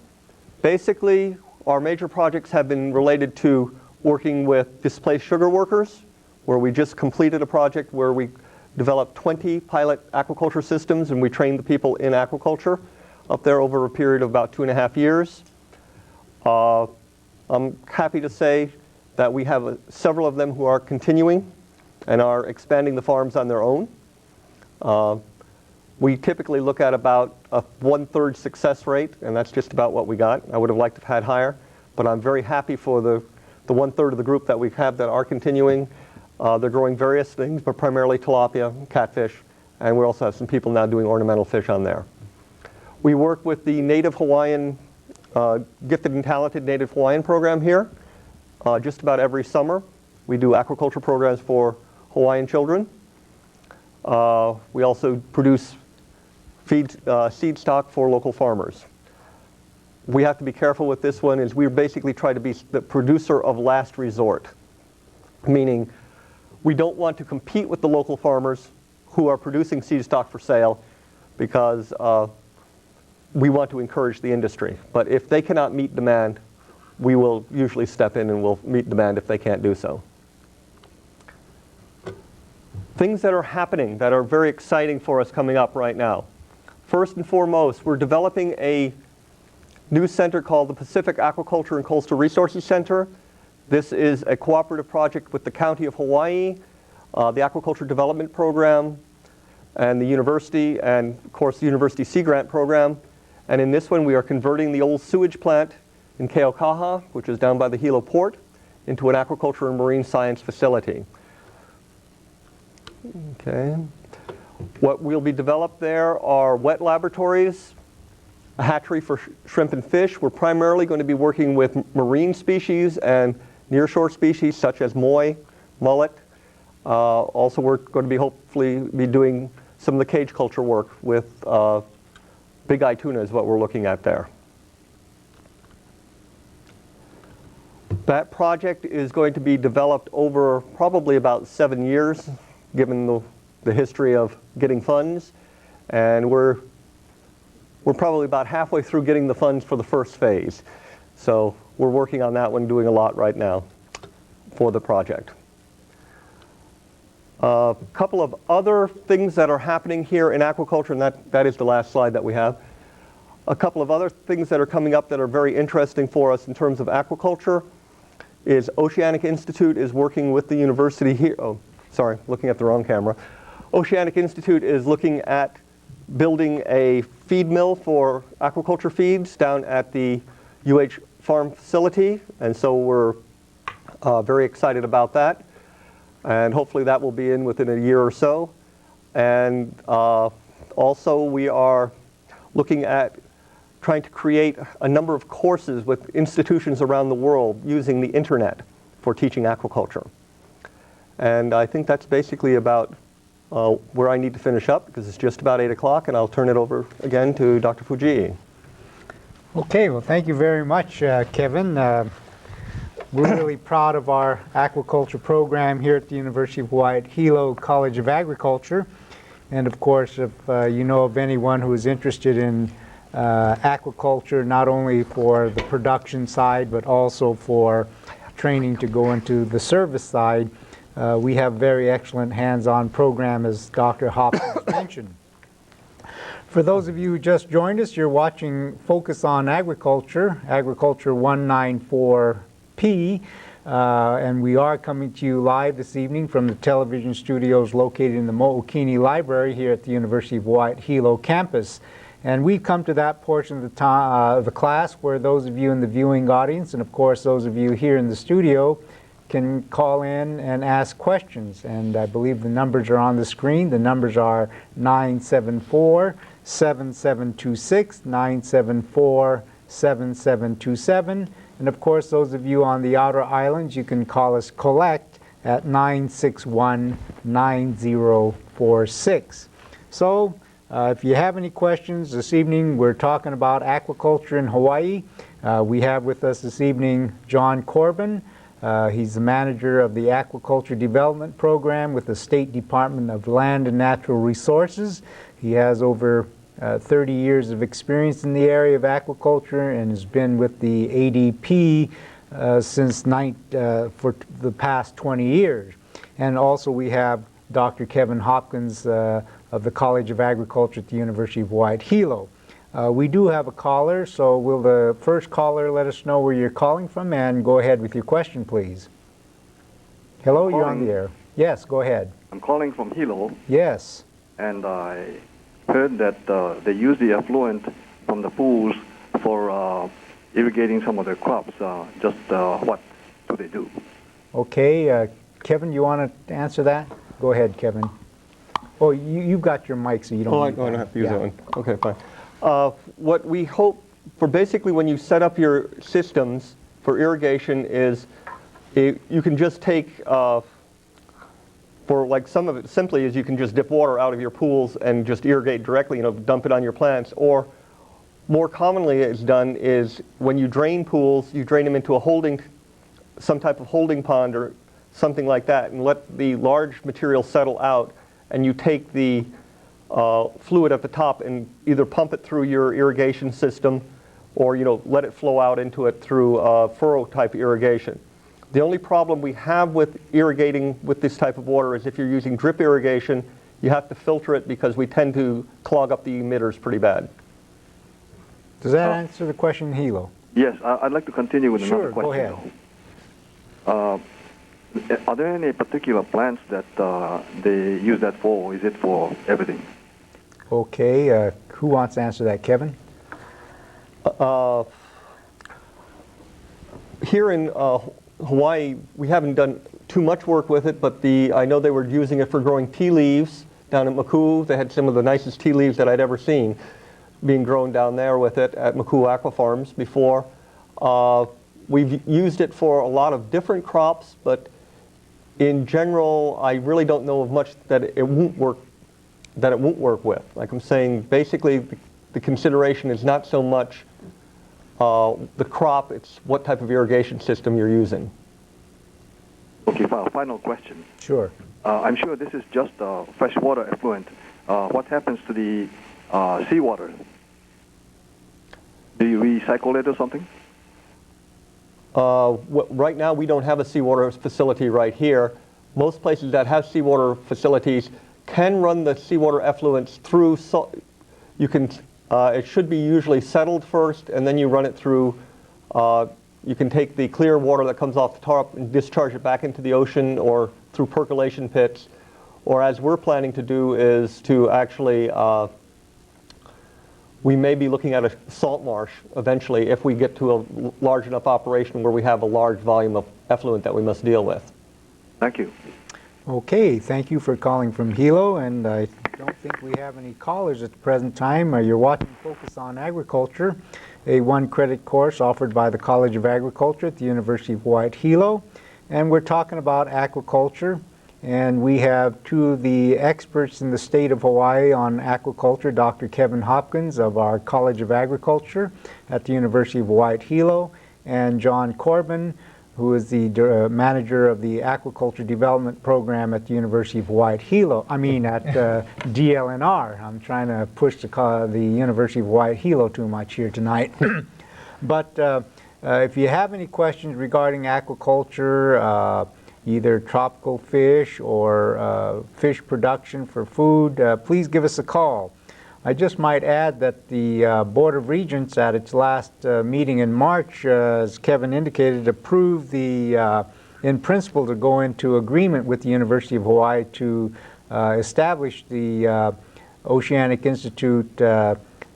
Basically, our major projects have been related to working with displaced sugar workers, where we just completed a project where we developed 20 pilot aquaculture systems, and we trained the people in aquaculture up there over a period of about 2.5 years. I'm happy to say that we have several of them who are continuing and are expanding the farms on their own. We typically look at about a 1/3 success rate, and that's just about what we got. I would have liked to have had higher, but I'm very happy for the 1/3 of the group that we have that are continuing. They're growing various things, but primarily tilapia, catfish, and we also have some people now doing ornamental fish on there. We work with the Native Hawaiian, Gifted and Talented Native Hawaiian program here just about every summer. We do aquaculture programs for Hawaiian children. We also produce seed stock for local farmers. We have to be careful with this one, is we basically try to be the producer of last resort, meaning we don't want to compete with the local farmers who are producing seed stock for sale, because we want to encourage the industry. But if they cannot meet demand, we will usually step in and we'll meet demand if they can't do so. Things that are happening that are very exciting for us coming up right now. First and foremost, we're developing a new center called the Pacific Aquaculture and Coastal Resources Center. This is a cooperative project with the County of Hawaii, the Aquaculture Development Program, and the university, and of course the University Sea Grant Program. And in this one, we are converting the old sewage plant in Keaukaha, which is down by the Hilo port, into an aquaculture and marine science facility. Okay. What will be developed there are wet laboratories, a hatchery for shrimp and fish. We're primarily going to be working with marine species and nearshore species such as moi, mullet. Also, we're going to be hopefully doing some of the cage culture work with big eye tuna is what we're looking at there. That project is going to be developed over probably about 7 years, given the history of getting funds. And we're probably about halfway through getting the funds for the first phase. So we're working on that one, doing a lot right now for the project. A couple of other things that are happening here in aquaculture, and that is the last slide that we have. A couple of other things that are coming up that are very interesting for us in terms of aquaculture is Oceanic Institute is working with the university here. Oh, sorry, looking at the wrong camera. Oceanic Institute is looking at building a feed mill for aquaculture feeds down at the UH farm facility, and so we're very excited about that. And hopefully that will be in within a year or so. And also we are looking at trying to create a number of courses with institutions around the world using the internet for teaching aquaculture. And I think that's basically about where I need to finish up, because it's just about 8 o'clock, and I'll turn it over again to Dr. Fujii. Okay, well, thank you very much, Kevin. We're really proud of our aquaculture program here at the University of Hawaii at Hilo College of Agriculture. And of course, if you know of anyone who is interested in aquaculture, not only for the production side, but also for training to go into the service side, we have very excellent hands-on program, as Dr. Hopkins mentioned. For those of you who just joined us, you're watching Focus on Agriculture, Agriculture 194P, and we are coming to you live this evening from the television studios located in the Mookini Library here at the University of Hawaii Hilo campus. And we've come to that portion of the class where those of you in the viewing audience, and of course those of you here in the studio, can call in and ask questions. And I believe the numbers are on the screen. The numbers are 974-7726, 974-7727. And of course, those of you on the outer islands, you can call us collect at 961-9046. So, if you have any questions this evening, we're talking about aquaculture in Hawaii. We have with us this evening John Corbin. He's the manager of the Aquaculture Development Program with the State Department of Land and Natural Resources. He has over 30 years of experience in the area of aquaculture and has been with the ADP for the past 20 years. And also we have Dr. Kevin Hopkins of the College of Agriculture at the University of Hawaii Hilo. We do have a caller, so will the first caller let us know where you're calling from, and go ahead with your question, please. Hello, you're on the air. Yes, go ahead. I'm calling from Hilo. Yes. And I heard that they use the effluent from the pools for irrigating some of their crops. What do they do? Okay, Kevin, you want to answer that? Go ahead, Kevin. Oh, you've got your mic, so you don't need I don't have to use that that one. Okay, fine. What we hope for basically when you set up your systems for irrigation is you can just take, for like some of it simply is you can just dip water out of your pools and just irrigate directly, dump it on your plants. Or more commonly it's done is when you drain pools, you drain them into some type of holding pond or something like that and let the large material settle out, and you take the fluid at the top and either pump it through your irrigation system or let it flow out into it through furrow type irrigation. The only problem we have with irrigating with this type of water is if you're using drip irrigation, you have to filter it because we tend to clog up the emitters pretty bad. Does that answer the question, Hilo? Yes, I'd like to continue with another question. Sure, go ahead. Are there any particular plants that they use that for, or is it for everything? Okay, who wants to answer that, Kevin? Here in Hawaii, we haven't done too much work with it, but I know they were using it for growing tea leaves down at Makuu. They had some of the nicest tea leaves that I'd ever seen being grown down there with it at Makuu Aqua Farms before. We've used it for a lot of different crops, but in general, I really don't know of much that it won't work with. Like I'm saying, basically the consideration is not so much the crop, it's what type of irrigation system you're using. Okay, final question. Sure. I'm sure this is just freshwater effluent. What happens to the seawater? Do you recycle it or something? Right now, we don't have a seawater facility right here. Most places that have seawater facilities can run the seawater effluents through. It should be usually settled first, and then you run it through. You can take the clear water that comes off the top and discharge it back into the ocean or through percolation pits. Or as we're planning to do is to actually we may be looking at a salt marsh eventually if we get to a large enough operation where we have a large volume of effluent that we must deal with. Thank you. Okay, thank you for calling from Hilo, and I don't think we have any callers at the present time. You're watching Focus on Agriculture, a one-credit course offered by the College of Agriculture at the University of Hawaii Hilo, and we're talking about aquaculture. And we have two of the experts in the state of Hawaii on aquaculture, Dr. Kevin Hopkins of our College of Agriculture at the University of Hawaii Hilo, and John Corbin, who is the manager of the Aquaculture Development Program at the University of Hawaii Hilo. I mean at DLNR. I'm trying to push the University of Hawaii Hilo too much here tonight. But if you have any questions regarding aquaculture, either tropical fish or fish production for food, please give us a call. I just might add that the Board of Regents at its last meeting in March, as Kevin indicated, approved the, in principle, to go into agreement with the University of Hawaii to establish the Oceanic Institute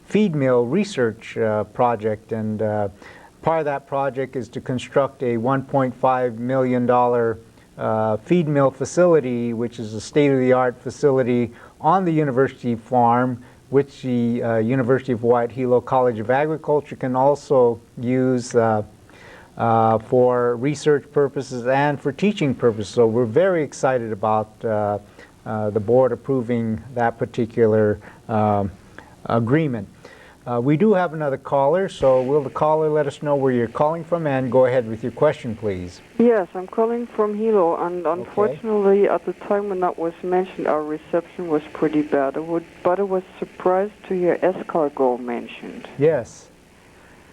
feed mill research project. And part of that project is to construct a $1.5 million feed mill facility, which is a state-of-the-art facility on the university farm, which the University of Hawaii Hilo College of Agriculture can also use for research purposes and for teaching purposes. So we're very excited about the board approving that particular agreement. We do have another caller, so will the caller let us know where you're calling from, and go ahead with your question, please. Yes, I'm calling from Hilo, and unfortunately, at the time when that was mentioned, our reception was pretty bad. But I was surprised to hear escargot mentioned. Yes.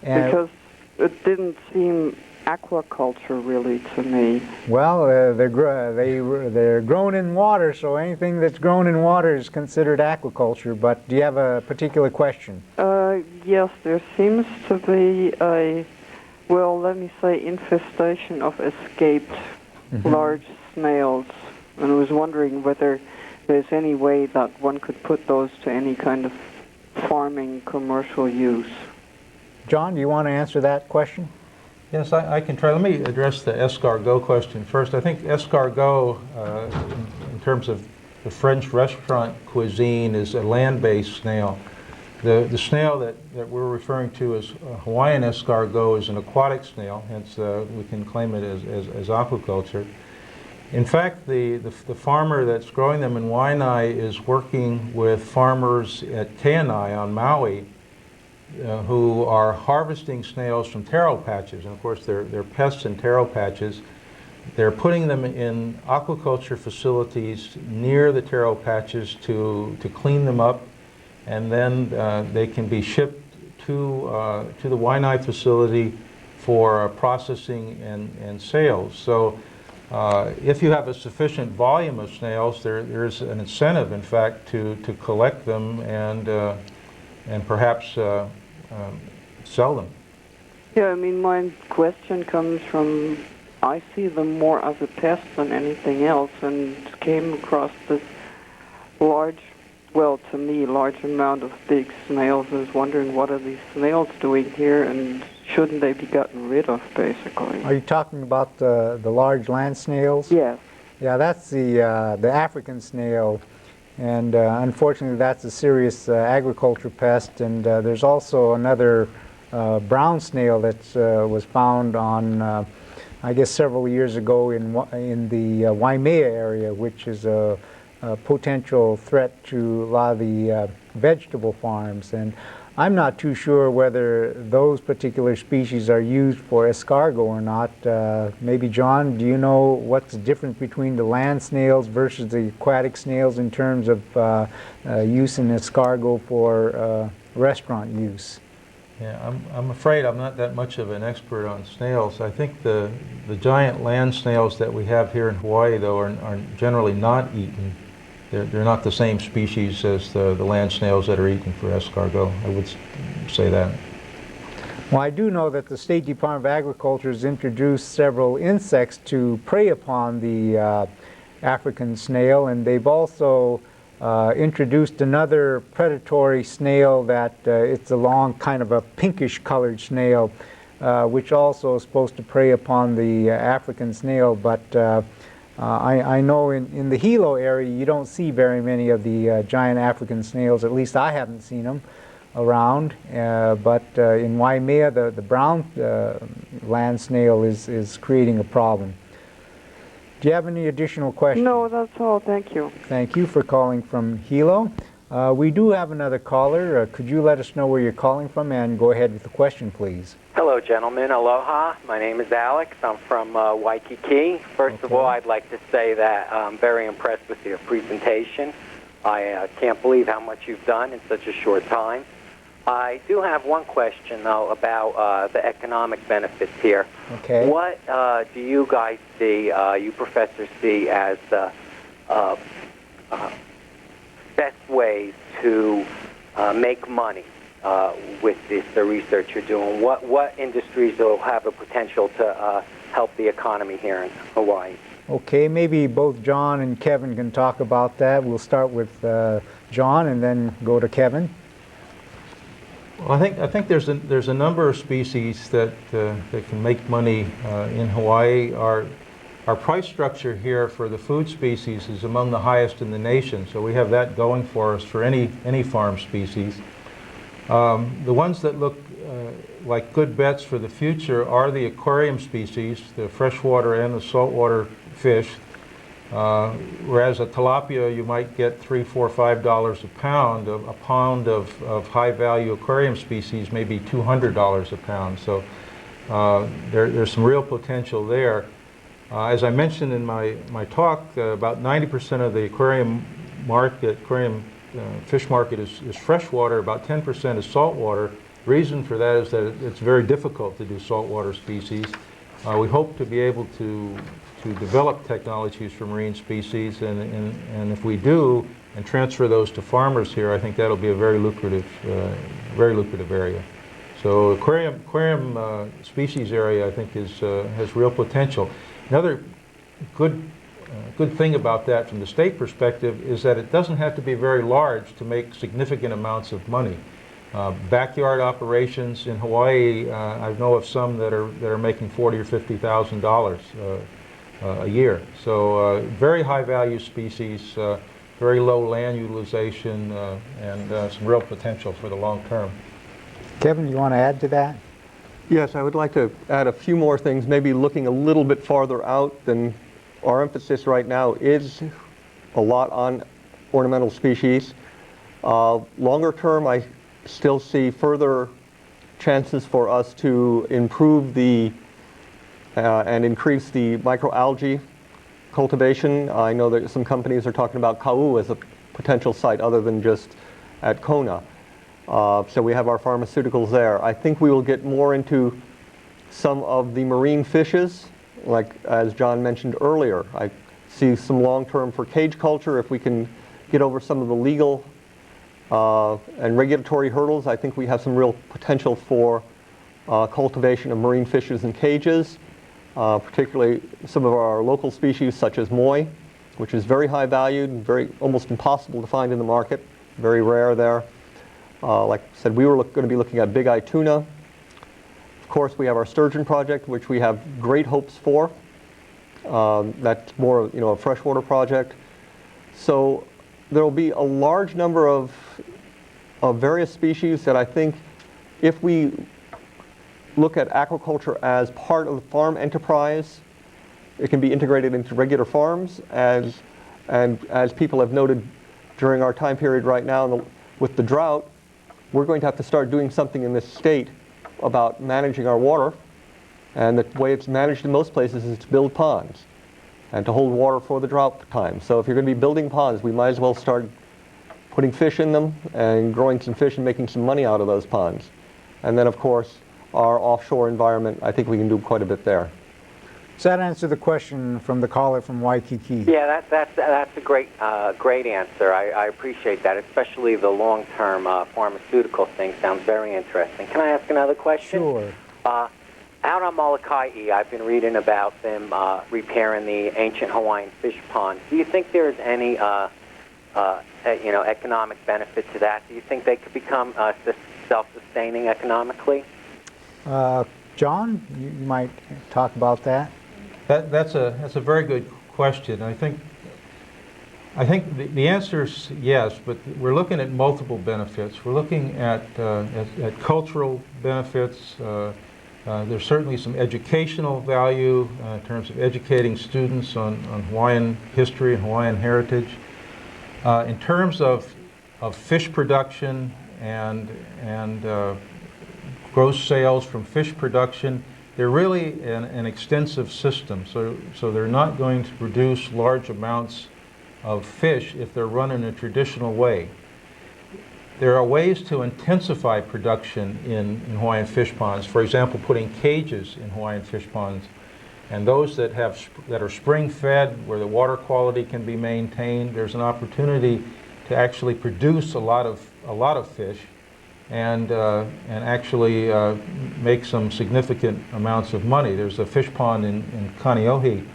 And because it didn't seem aquaculture really to me. well, they're grown in water, so anything that's grown in water is considered aquaculture. But do you have a particular question? Yes, there seems to be a, well, let me say, infestation of escaped large snails. And I was wondering whether there's any way that one could put those to any kind of farming commercial use. John, do you want to answer that question? Yes, I can try. Let me address the escargot question first. I think escargot, in terms of the French restaurant cuisine, is a land-based snail. The snail that we're referring to as Hawaiian escargot is an aquatic snail, hence we can claim it as aquaculture. In fact, the farmer that's growing them in Waianae is working with farmers at Keanai on Maui, who are harvesting snails from taro patches. And of course, they're pests in taro patches. They're putting them in aquaculture facilities near the taro patches to clean them up, and then they can be shipped to the Waianae facility for processing and sales. So if you have a sufficient volume of snails, there's an incentive, in fact, to collect them and perhaps sell them. Yeah, I mean, my question comes from, I see them more as a pest than anything else, and came across this large, well, to me, large amount of big snails. I was wondering, what are these snails doing here, and shouldn't they be gotten rid of, basically? Are you talking about the large land snails? Yes. Yeah, that's the African snail. And unfortunately, that's a serious agriculture pest. And there's also another brown snail that was found on, I guess, several years ago in the Waimea area, which is a potential threat to a lot of the vegetable farms. And I'm not too sure whether those particular species are used for escargot or not. Maybe, John, do you know what's the difference between the land snails versus the aquatic snails in terms of use in escargot for restaurant use? Yeah, I'm afraid I'm not that much of an expert on snails. I think the giant land snails that we have here in Hawaii, though, are generally not eaten. They're not the same species as the land snails that are eaten for escargot. I would say that. Well, I do know that the State Department of Agriculture has introduced several insects to prey upon the African snail, and they've also introduced another predatory snail that it's a long kind of a pinkish colored snail, which also is supposed to prey upon the African snail. But I know in the Hilo area you don't see very many of the giant African snails. At least I haven't seen them around. But in Waimea, the brown land snail is creating a problem. Do you have any additional questions? No, that's all. Thank you. Thank you for calling from Hilo. We do have another caller. Could you let us know where you're calling from and go ahead with the question, please? Hello, gentlemen. Aloha. My name is Alex. I'm from Waikiki. First of all, I'd like to say that I'm very impressed with your presentation. I can't believe how much you've done in such a short time. I do have one question, though, about the economic benefits here. Okay. What do you guys see, you professors see, as the best ways to make money with the research you're doing? What industries will have a potential to help the economy here in Hawaii? Okay, maybe both John and Kevin can talk about that. We'll start with John and then go to Kevin. Well, I think there's a number of species that can make money in Hawaii. Our price structure here for the food species is among the highest in the nation, so we have that going for us for any farm species. The ones that look like good bets for the future are the aquarium species, the freshwater and the saltwater fish. Whereas a tilapia, you might get $3, $4, $5 a pound. A pound of high-value aquarium species may be $200 a pound. So there's some real potential there. As I mentioned in my talk, about 90% of the aquarium fish market is freshwater. About 10% is saltwater. The reason for that is that it's very difficult to do saltwater species. We hope to be able to develop technologies for marine species, and if we do and transfer those to farmers here, I think that'll be a very lucrative area. So aquarium species area, I think, has real potential. Another good thing about that from the state perspective is that it doesn't have to be very large to make significant amounts of money. Backyard operations in Hawaii, I know of some that are making $40,000 or $50,000 a year. So very high value species, very low land utilization, and some real potential for the long term. Kevin, you want to add to that? Yes, I would like to add a few more things, maybe looking a little bit farther out than our emphasis right now is a lot on ornamental species. Longer term, I still see further chances for us to improve and increase the microalgae cultivation. I know that some companies are talking about Kau as a potential site other than just at Kona. So we have our pharmaceuticals there. I think we will get more into some of the marine fishes, like as John mentioned earlier. I see some long-term for cage culture. If we can get over some of the legal and regulatory hurdles, I think we have some real potential for cultivation of marine fishes in cages, particularly some of our local species such as moi, which is very high valued and almost impossible to find in the market, very rare there. Like I said, we were going to be looking at big-eye tuna. Of course, we have our sturgeon project, which we have great hopes for. That's more, a freshwater project. So there will be a large number of various species that I think, if we look at aquaculture as part of the farm enterprise, it can be integrated into regular farms. And as people have noted during our time period right now with the drought, we're going to have to start doing something in this state about managing our water. And the way it's managed in most places is to build ponds and to hold water for the drought time. So if you're going to be building ponds, we might as well start putting fish in them and growing some fish and making some money out of those ponds. And then, of course, our offshore environment, I think we can do quite a bit there. Does that answer the question from the caller from Waikiki? Yeah, that's a great answer. I appreciate that, especially the long-term pharmaceutical thing sounds very interesting. Can I ask another question? Sure. Out on Molokai, I've been reading about them repairing the ancient Hawaiian fish pond. Do you think there's any economic benefit to that? Do you think they could become self-sustaining economically? John, you might talk about that. That's a very good question. I think the answer is yes, but we're looking at multiple benefits. We're looking at cultural benefits. There's certainly some educational value in terms of educating students on Hawaiian history and Hawaiian heritage. In terms of fish production and gross sales from fish production, they're really an extensive system. So they're not going to produce large amounts of fish if they're run in a traditional way. There are ways to intensify production in Hawaiian fish ponds. For example, putting cages in Hawaiian fish ponds, and those that are spring-fed, where the water quality can be maintained. There's an opportunity actually produce a lot of fish and actually make some significant amounts of money. There's a fish pond in Kaneohe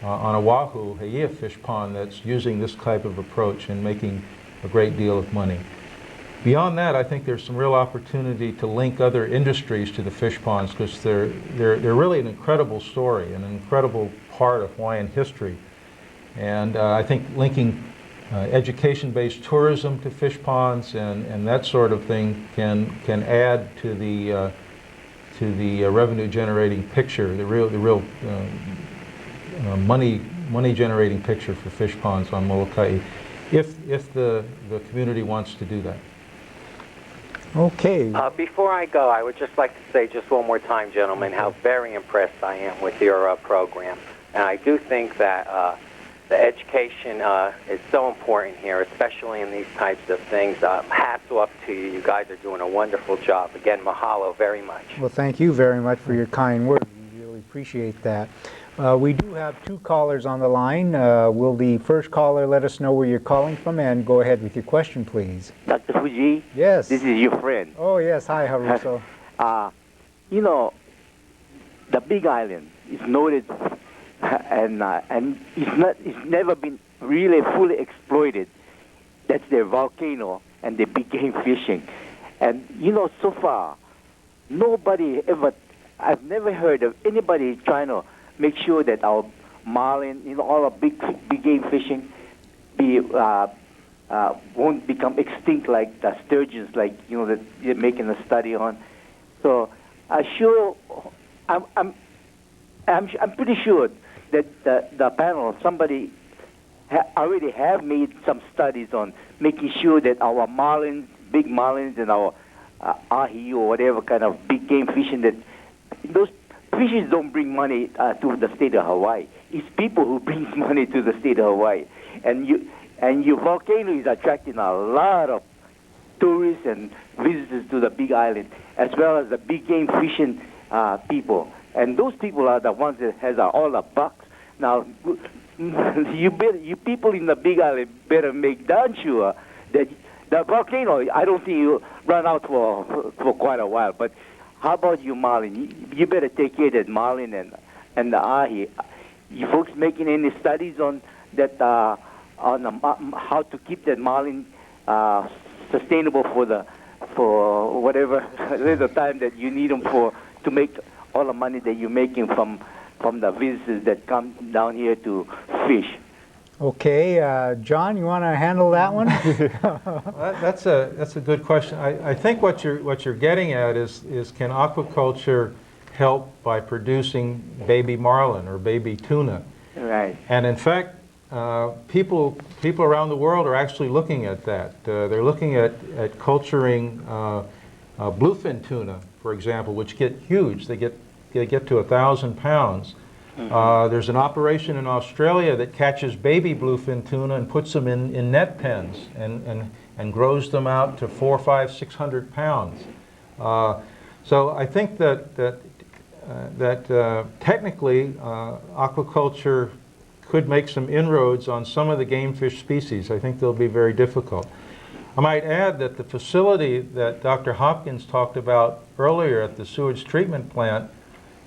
on Oahu, Heia fish pond, that's using this type of approach and making a great deal of money. Beyond that, I think there's some real opportunity to link other industries to the fish ponds, because they're really an incredible story, an incredible part of Hawaiian history. And I think linking education-based tourism to fish ponds and that sort of thing can add to the revenue-generating picture, the real money-generating picture for fish ponds on Molokai, if the community wants to do that. Okay. Before I go, I would just like to say just one more time, gentlemen, how very impressed I am with your program. And I do think that the education is so important here, especially in these types of things. Hats off to you. You guys are doing a wonderful job. Again, mahalo very much. Well, thank you very much for your kind words. We really appreciate that. We do have two callers on the line. Will the first caller let us know where you're calling from, and go ahead with your question, please? Dr. Fujii? Yes. This is your friend. Oh, yes. Hi, Haruso. You know, the Big Island is noted and it's never been really fully exploited. That's their volcano and the big game fishing. And, you know, so far, I've never heard of anybody trying to make sure that our marlin, you know, all our big game fishing won't become extinct like the sturgeons, like, you know, that you're making a study on. So I'm pretty sure that the panel, somebody already have made some studies on making sure that our marlins, big marlins, and our ahi or whatever kind of big game fishing, that those fishes don't bring money to the state of Hawaii. It's people who bring money to the state of Hawaii. And your volcano is attracting a lot of tourists and visitors to the Big Island, as well as the big game fishing people. And those people are the ones that has all the bucks. Now, you people in the Big Island better make darn sure that the volcano, I don't think you'll run out for quite a while. But how about you, marlin? You better take care of that marlin and the ahi. You folks making any studies on that, on how to keep that marlin sustainable for whatever little time that you need them to make all the money that you're making from the visitors that come down here to fish? Okay, John, you want to handle that one? That's a good question. I think what you're getting at is can aquaculture help by producing baby marlin or baby tuna? Right. And in fact, people around the world are actually looking at that. They're looking at culturing bluefin tuna, for example, which get huge. They get to 1,000 pounds. There's an operation in Australia that catches baby bluefin tuna and puts them in net pens and grows them out to 400, 500, 600 pounds. So I think that technically aquaculture could make some inroads on some of the game fish species. I think they'll be very difficult. I might add that the facility that Dr. Hopkins talked about earlier at the sewage treatment plant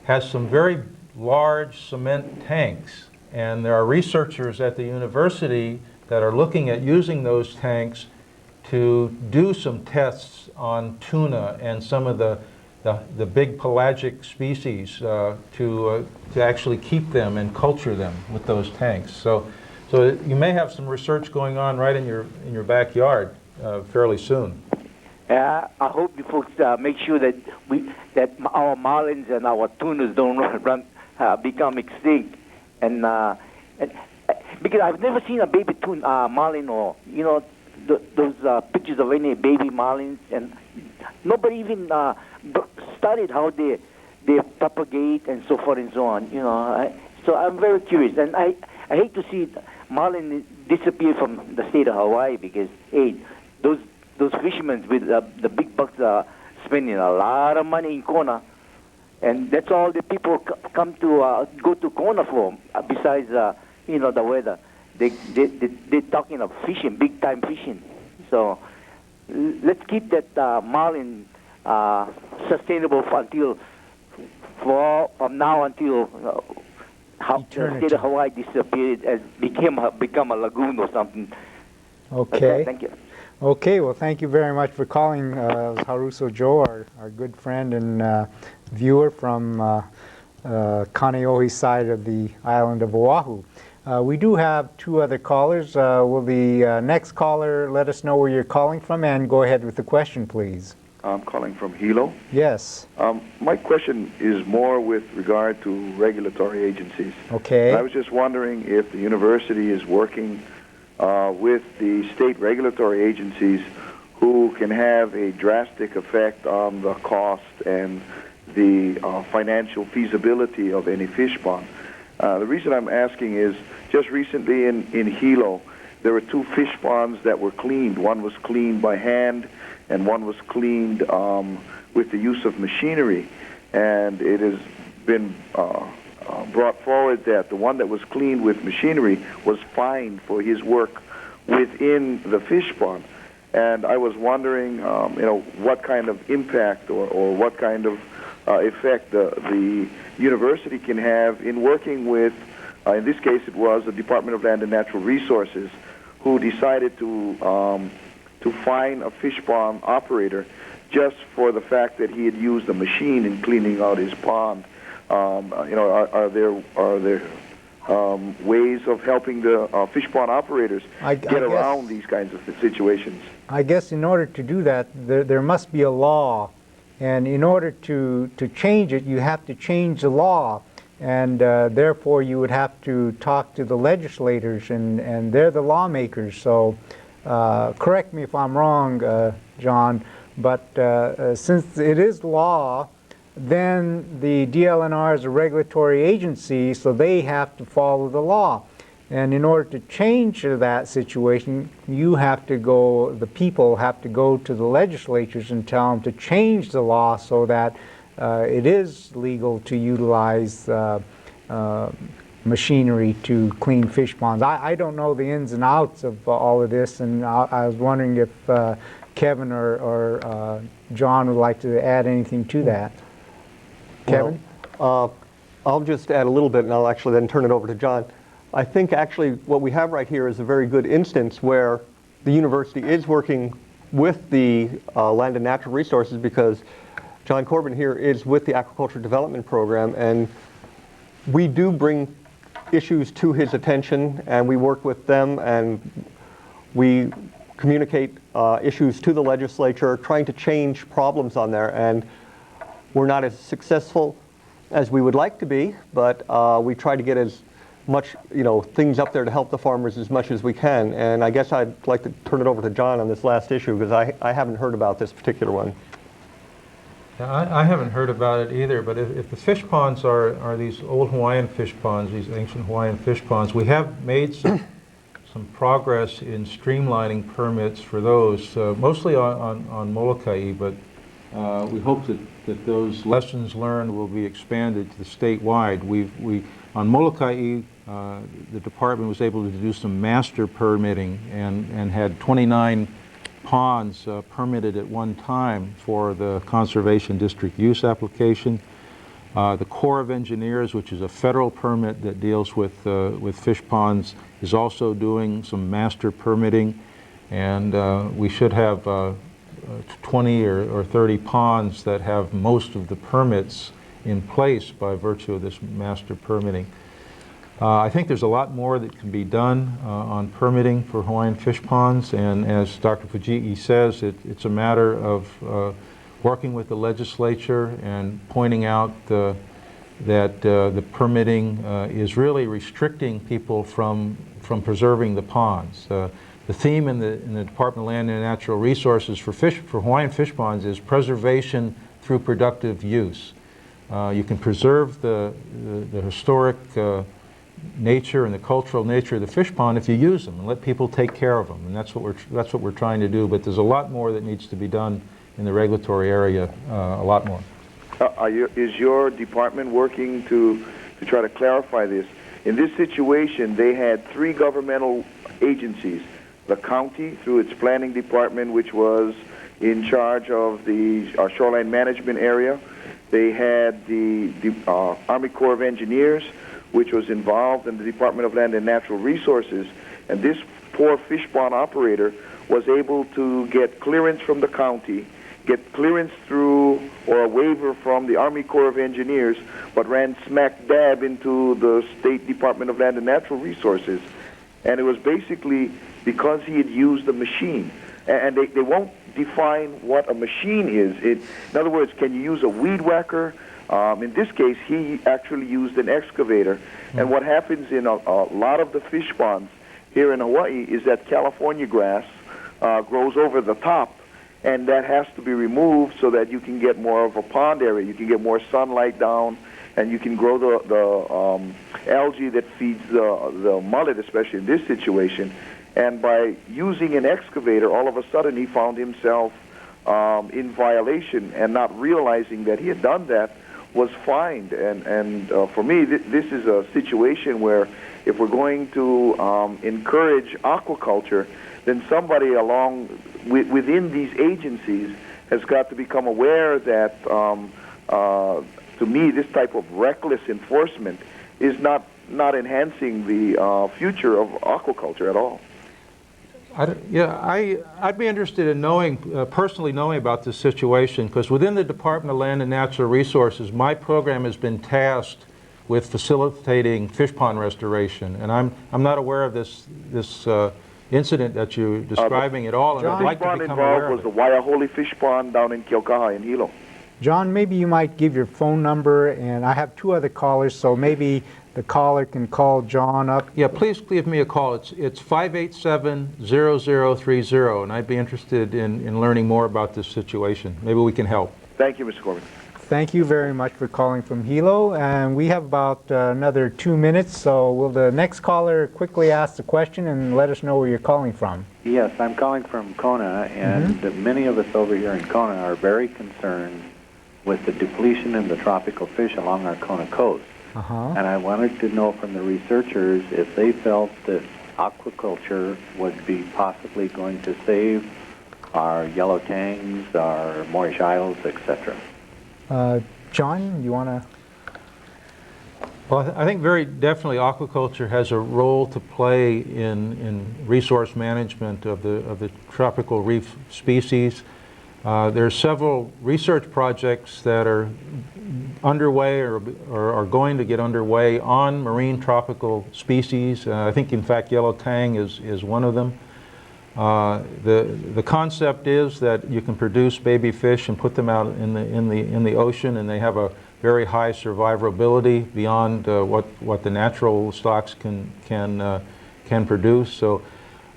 has some very large cement tanks, and there are researchers at the university that are looking at using those tanks to do some tests on tuna and some of the big pelagic species to actually keep them and culture them with those tanks. So you may have some research going on right in your backyard fairly soon. I hope you folks make sure that our marlins and our tunas don't become extinct, and because I've never seen a baby marlin, or those pictures of any baby marlins, and nobody even studied how they propagate and so forth and so on. So I'm very curious, and I hate to see marlin disappear from the state of Hawaii, because those fishermen with the big bucks are spending a lot of money in Kona, and that's all the people come to go to Kona for. Besides, the weather, they're talking of fishing, big time fishing. So let's keep that marlin sustainable from now until the state of Hawaii disappeared and become a lagoon or something. Okay. Thank you. Okay, well, thank you very much for calling Haruso Joe, our good friend and viewer from Kaneohe's side of the island of Oahu. We do have two other callers. Will the next caller let us know where you're calling from, and go ahead with the question, please. I'm calling from Hilo. Yes. My question is more with regard to regulatory agencies. Okay. I was just wondering if the university is working with the state regulatory agencies who can have a drastic effect on the cost and the financial feasibility of any fish pond. The reason I'm asking is just recently in Hilo, there were two fish ponds that were cleaned. One was cleaned by hand and one was cleaned with the use of machinery. And it has been brought forward that the one that was cleaned with machinery was fined for his work within the fish pond. And I was wondering, what kind of impact or what kind of effect the university can have in working with, in this case it was the Department of Land and Natural Resources, who decided to fine a fish pond operator just for the fact that he had used a machine in cleaning out his pond. Are there ways of helping the fish pond operators get around these kinds of situations? I guess in order to do that, there must be a law, and in order to change it, you have to change the law, and therefore you would have to talk to the legislators, and they're the lawmakers. So correct me if I'm wrong, John, but since it is law, then the DLNR is a regulatory agency, so they have to follow the law. And in order to change that situation, the people have to go to the legislatures and tell them to change the law so that it is legal to utilize machinery to clean fish ponds. I don't know the ins and outs of all of this, and I was wondering if Kevin or John would like to add anything to that. Kevin? Well, I'll just add a little bit, and I'll actually then turn it over to John. I think actually what we have right here is a very good instance where the university is working with the Land and Natural Resources, because John Corbin here is with the Aquaculture Development Program, and we do bring issues to his attention, and we work with them, and we communicate issues to the legislature, trying to change problems on there. And we're not as successful as we would like to be, but we try to get as much, things up there to help the farmers as much as we can. And I guess I'd like to turn it over to John on this last issue, because I haven't heard about this particular one. Yeah, I haven't heard about it either, but if the fish ponds are these old Hawaiian fish ponds, these ancient Hawaiian fish ponds, we have made some progress in streamlining permits for those, mostly on Molokai, but we hope that those lessons learned will be expanded to the statewide. On Molokai, the department was able to do some master permitting and had 29 ponds permitted at one time for the Conservation District use application. The Corps of Engineers, which is a federal permit that deals with fish ponds, is also doing some master permitting, and we should have 20 or 30 ponds that have most of the permits in place by virtue of this master permitting. I think there's a lot more that can be done on permitting for Hawaiian fish ponds, and as Dr. Fujii says, it's a matter of working with the legislature and pointing out that the permitting is really restricting people from preserving the ponds. The theme in the Department of Land and Natural Resources for Hawaiian fish ponds is preservation through productive use. You can preserve the historic nature and the cultural nature of the fish pond if you use them and let people take care of them, and that's what we're trying to do. But there's a lot more that needs to be done in the regulatory area, a lot more. Is your department working to try to clarify this? in this situation, they had three governmental agencies. The county, through its planning department, which was in charge of the shoreline management area. They had the Army Corps of Engineers, which was involved in the Department of Land and Natural Resources. And this poor fish pond operator was able to get clearance from the county, get clearance through or a waiver from the Army Corps of Engineers, but ran smack dab into the State Department of Land and Natural Resources. And it was basically because he had used the machine. And they won't define what a machine is. In other words, can you use a weed whacker? In this case, he actually used an excavator. And what happens in a lot of the fish ponds here in Hawaii is that California grass grows over the top, and that has to be removed so that you can get more of a pond area. You can get more sunlight down, and you can grow the algae that feeds the mullet, especially in this situation. And by using an excavator, all of a sudden he found himself in violation, and not realizing that he had done that was fined. And for me, this is a situation where if we're going to encourage aquaculture, then somebody along within these agencies has got to become aware that, to me, this type of reckless enforcement is not enhancing the future of aquaculture at all. I'd be interested in knowing, personally knowing about this situation, because within the Department of Land and Natural Resources, my program has been tasked with facilitating fish pond restoration, and I'm not aware of this incident that you're describing at all, and I'd like to become aware of it. The Waiahole Fish Pond down in Keaukaha in Hilo. John, maybe you might give your phone number, and I have two other callers, so maybe the caller can call John up. Yeah, please give me a call. It's 587-0030, and I'd be interested in learning more about this situation. Maybe we can help. Thank you, Mr. Corbin. Thank you very much for calling from Hilo, and we have about another 2 minutes, so will the next caller quickly ask the question and let us know where you're calling from? Yes, I'm calling from Kona, and many of us over here in Kona are very concerned with the depletion in the tropical fish along our Kona coast. And I wanted to know from the researchers if they felt that aquaculture would be possibly going to save our yellow tangs, our Moorish Isles, etc. John, you want to? Well, I think very definitely aquaculture has a role to play in resource management of the tropical reef species. There are several research projects that are underway or are going to get underway on marine tropical species. I think, in fact, yellow tang is one of them. The concept is that you can produce baby fish and put them out in the ocean, and they have a very high survivability beyond what the natural stocks can produce. So,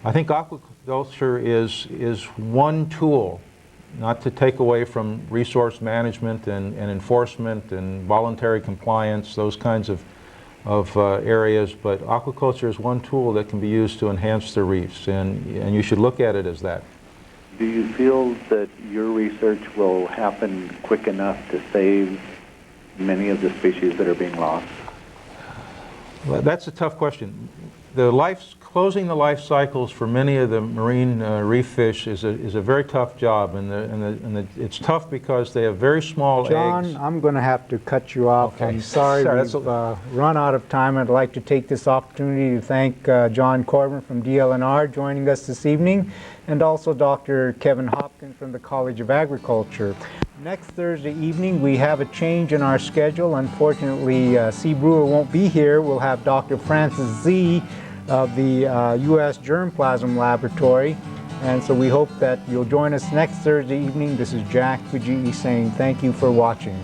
I think aquaculture is one tool, not to take away from resource management and enforcement and voluntary compliance, those kinds of areas, but aquaculture is one tool that can be used to enhance the reefs, and you should look at it as that. Do you feel that your research will happen quick enough to save many of the species that are being lost? Well, that's a tough question. Closing the life cycles for many of the marine reef fish is a very tough job, and it's tough because they have very small eggs. John, I'm going to have to cut you off. Okay. I'm sorry, we've run out of time. I'd like to take this opportunity to thank John Corbin from DLNR joining us this evening, and also Dr. Kevin Hopkins from the College of Agriculture. Next Thursday evening, we have a change in our schedule. Unfortunately, C. Brewer won't be here. We'll have Dr. Francis Z. of the U.S. Germplasm Laboratory. And so we hope that you'll join us next Thursday evening. This is Jack Fujii saying thank you for watching.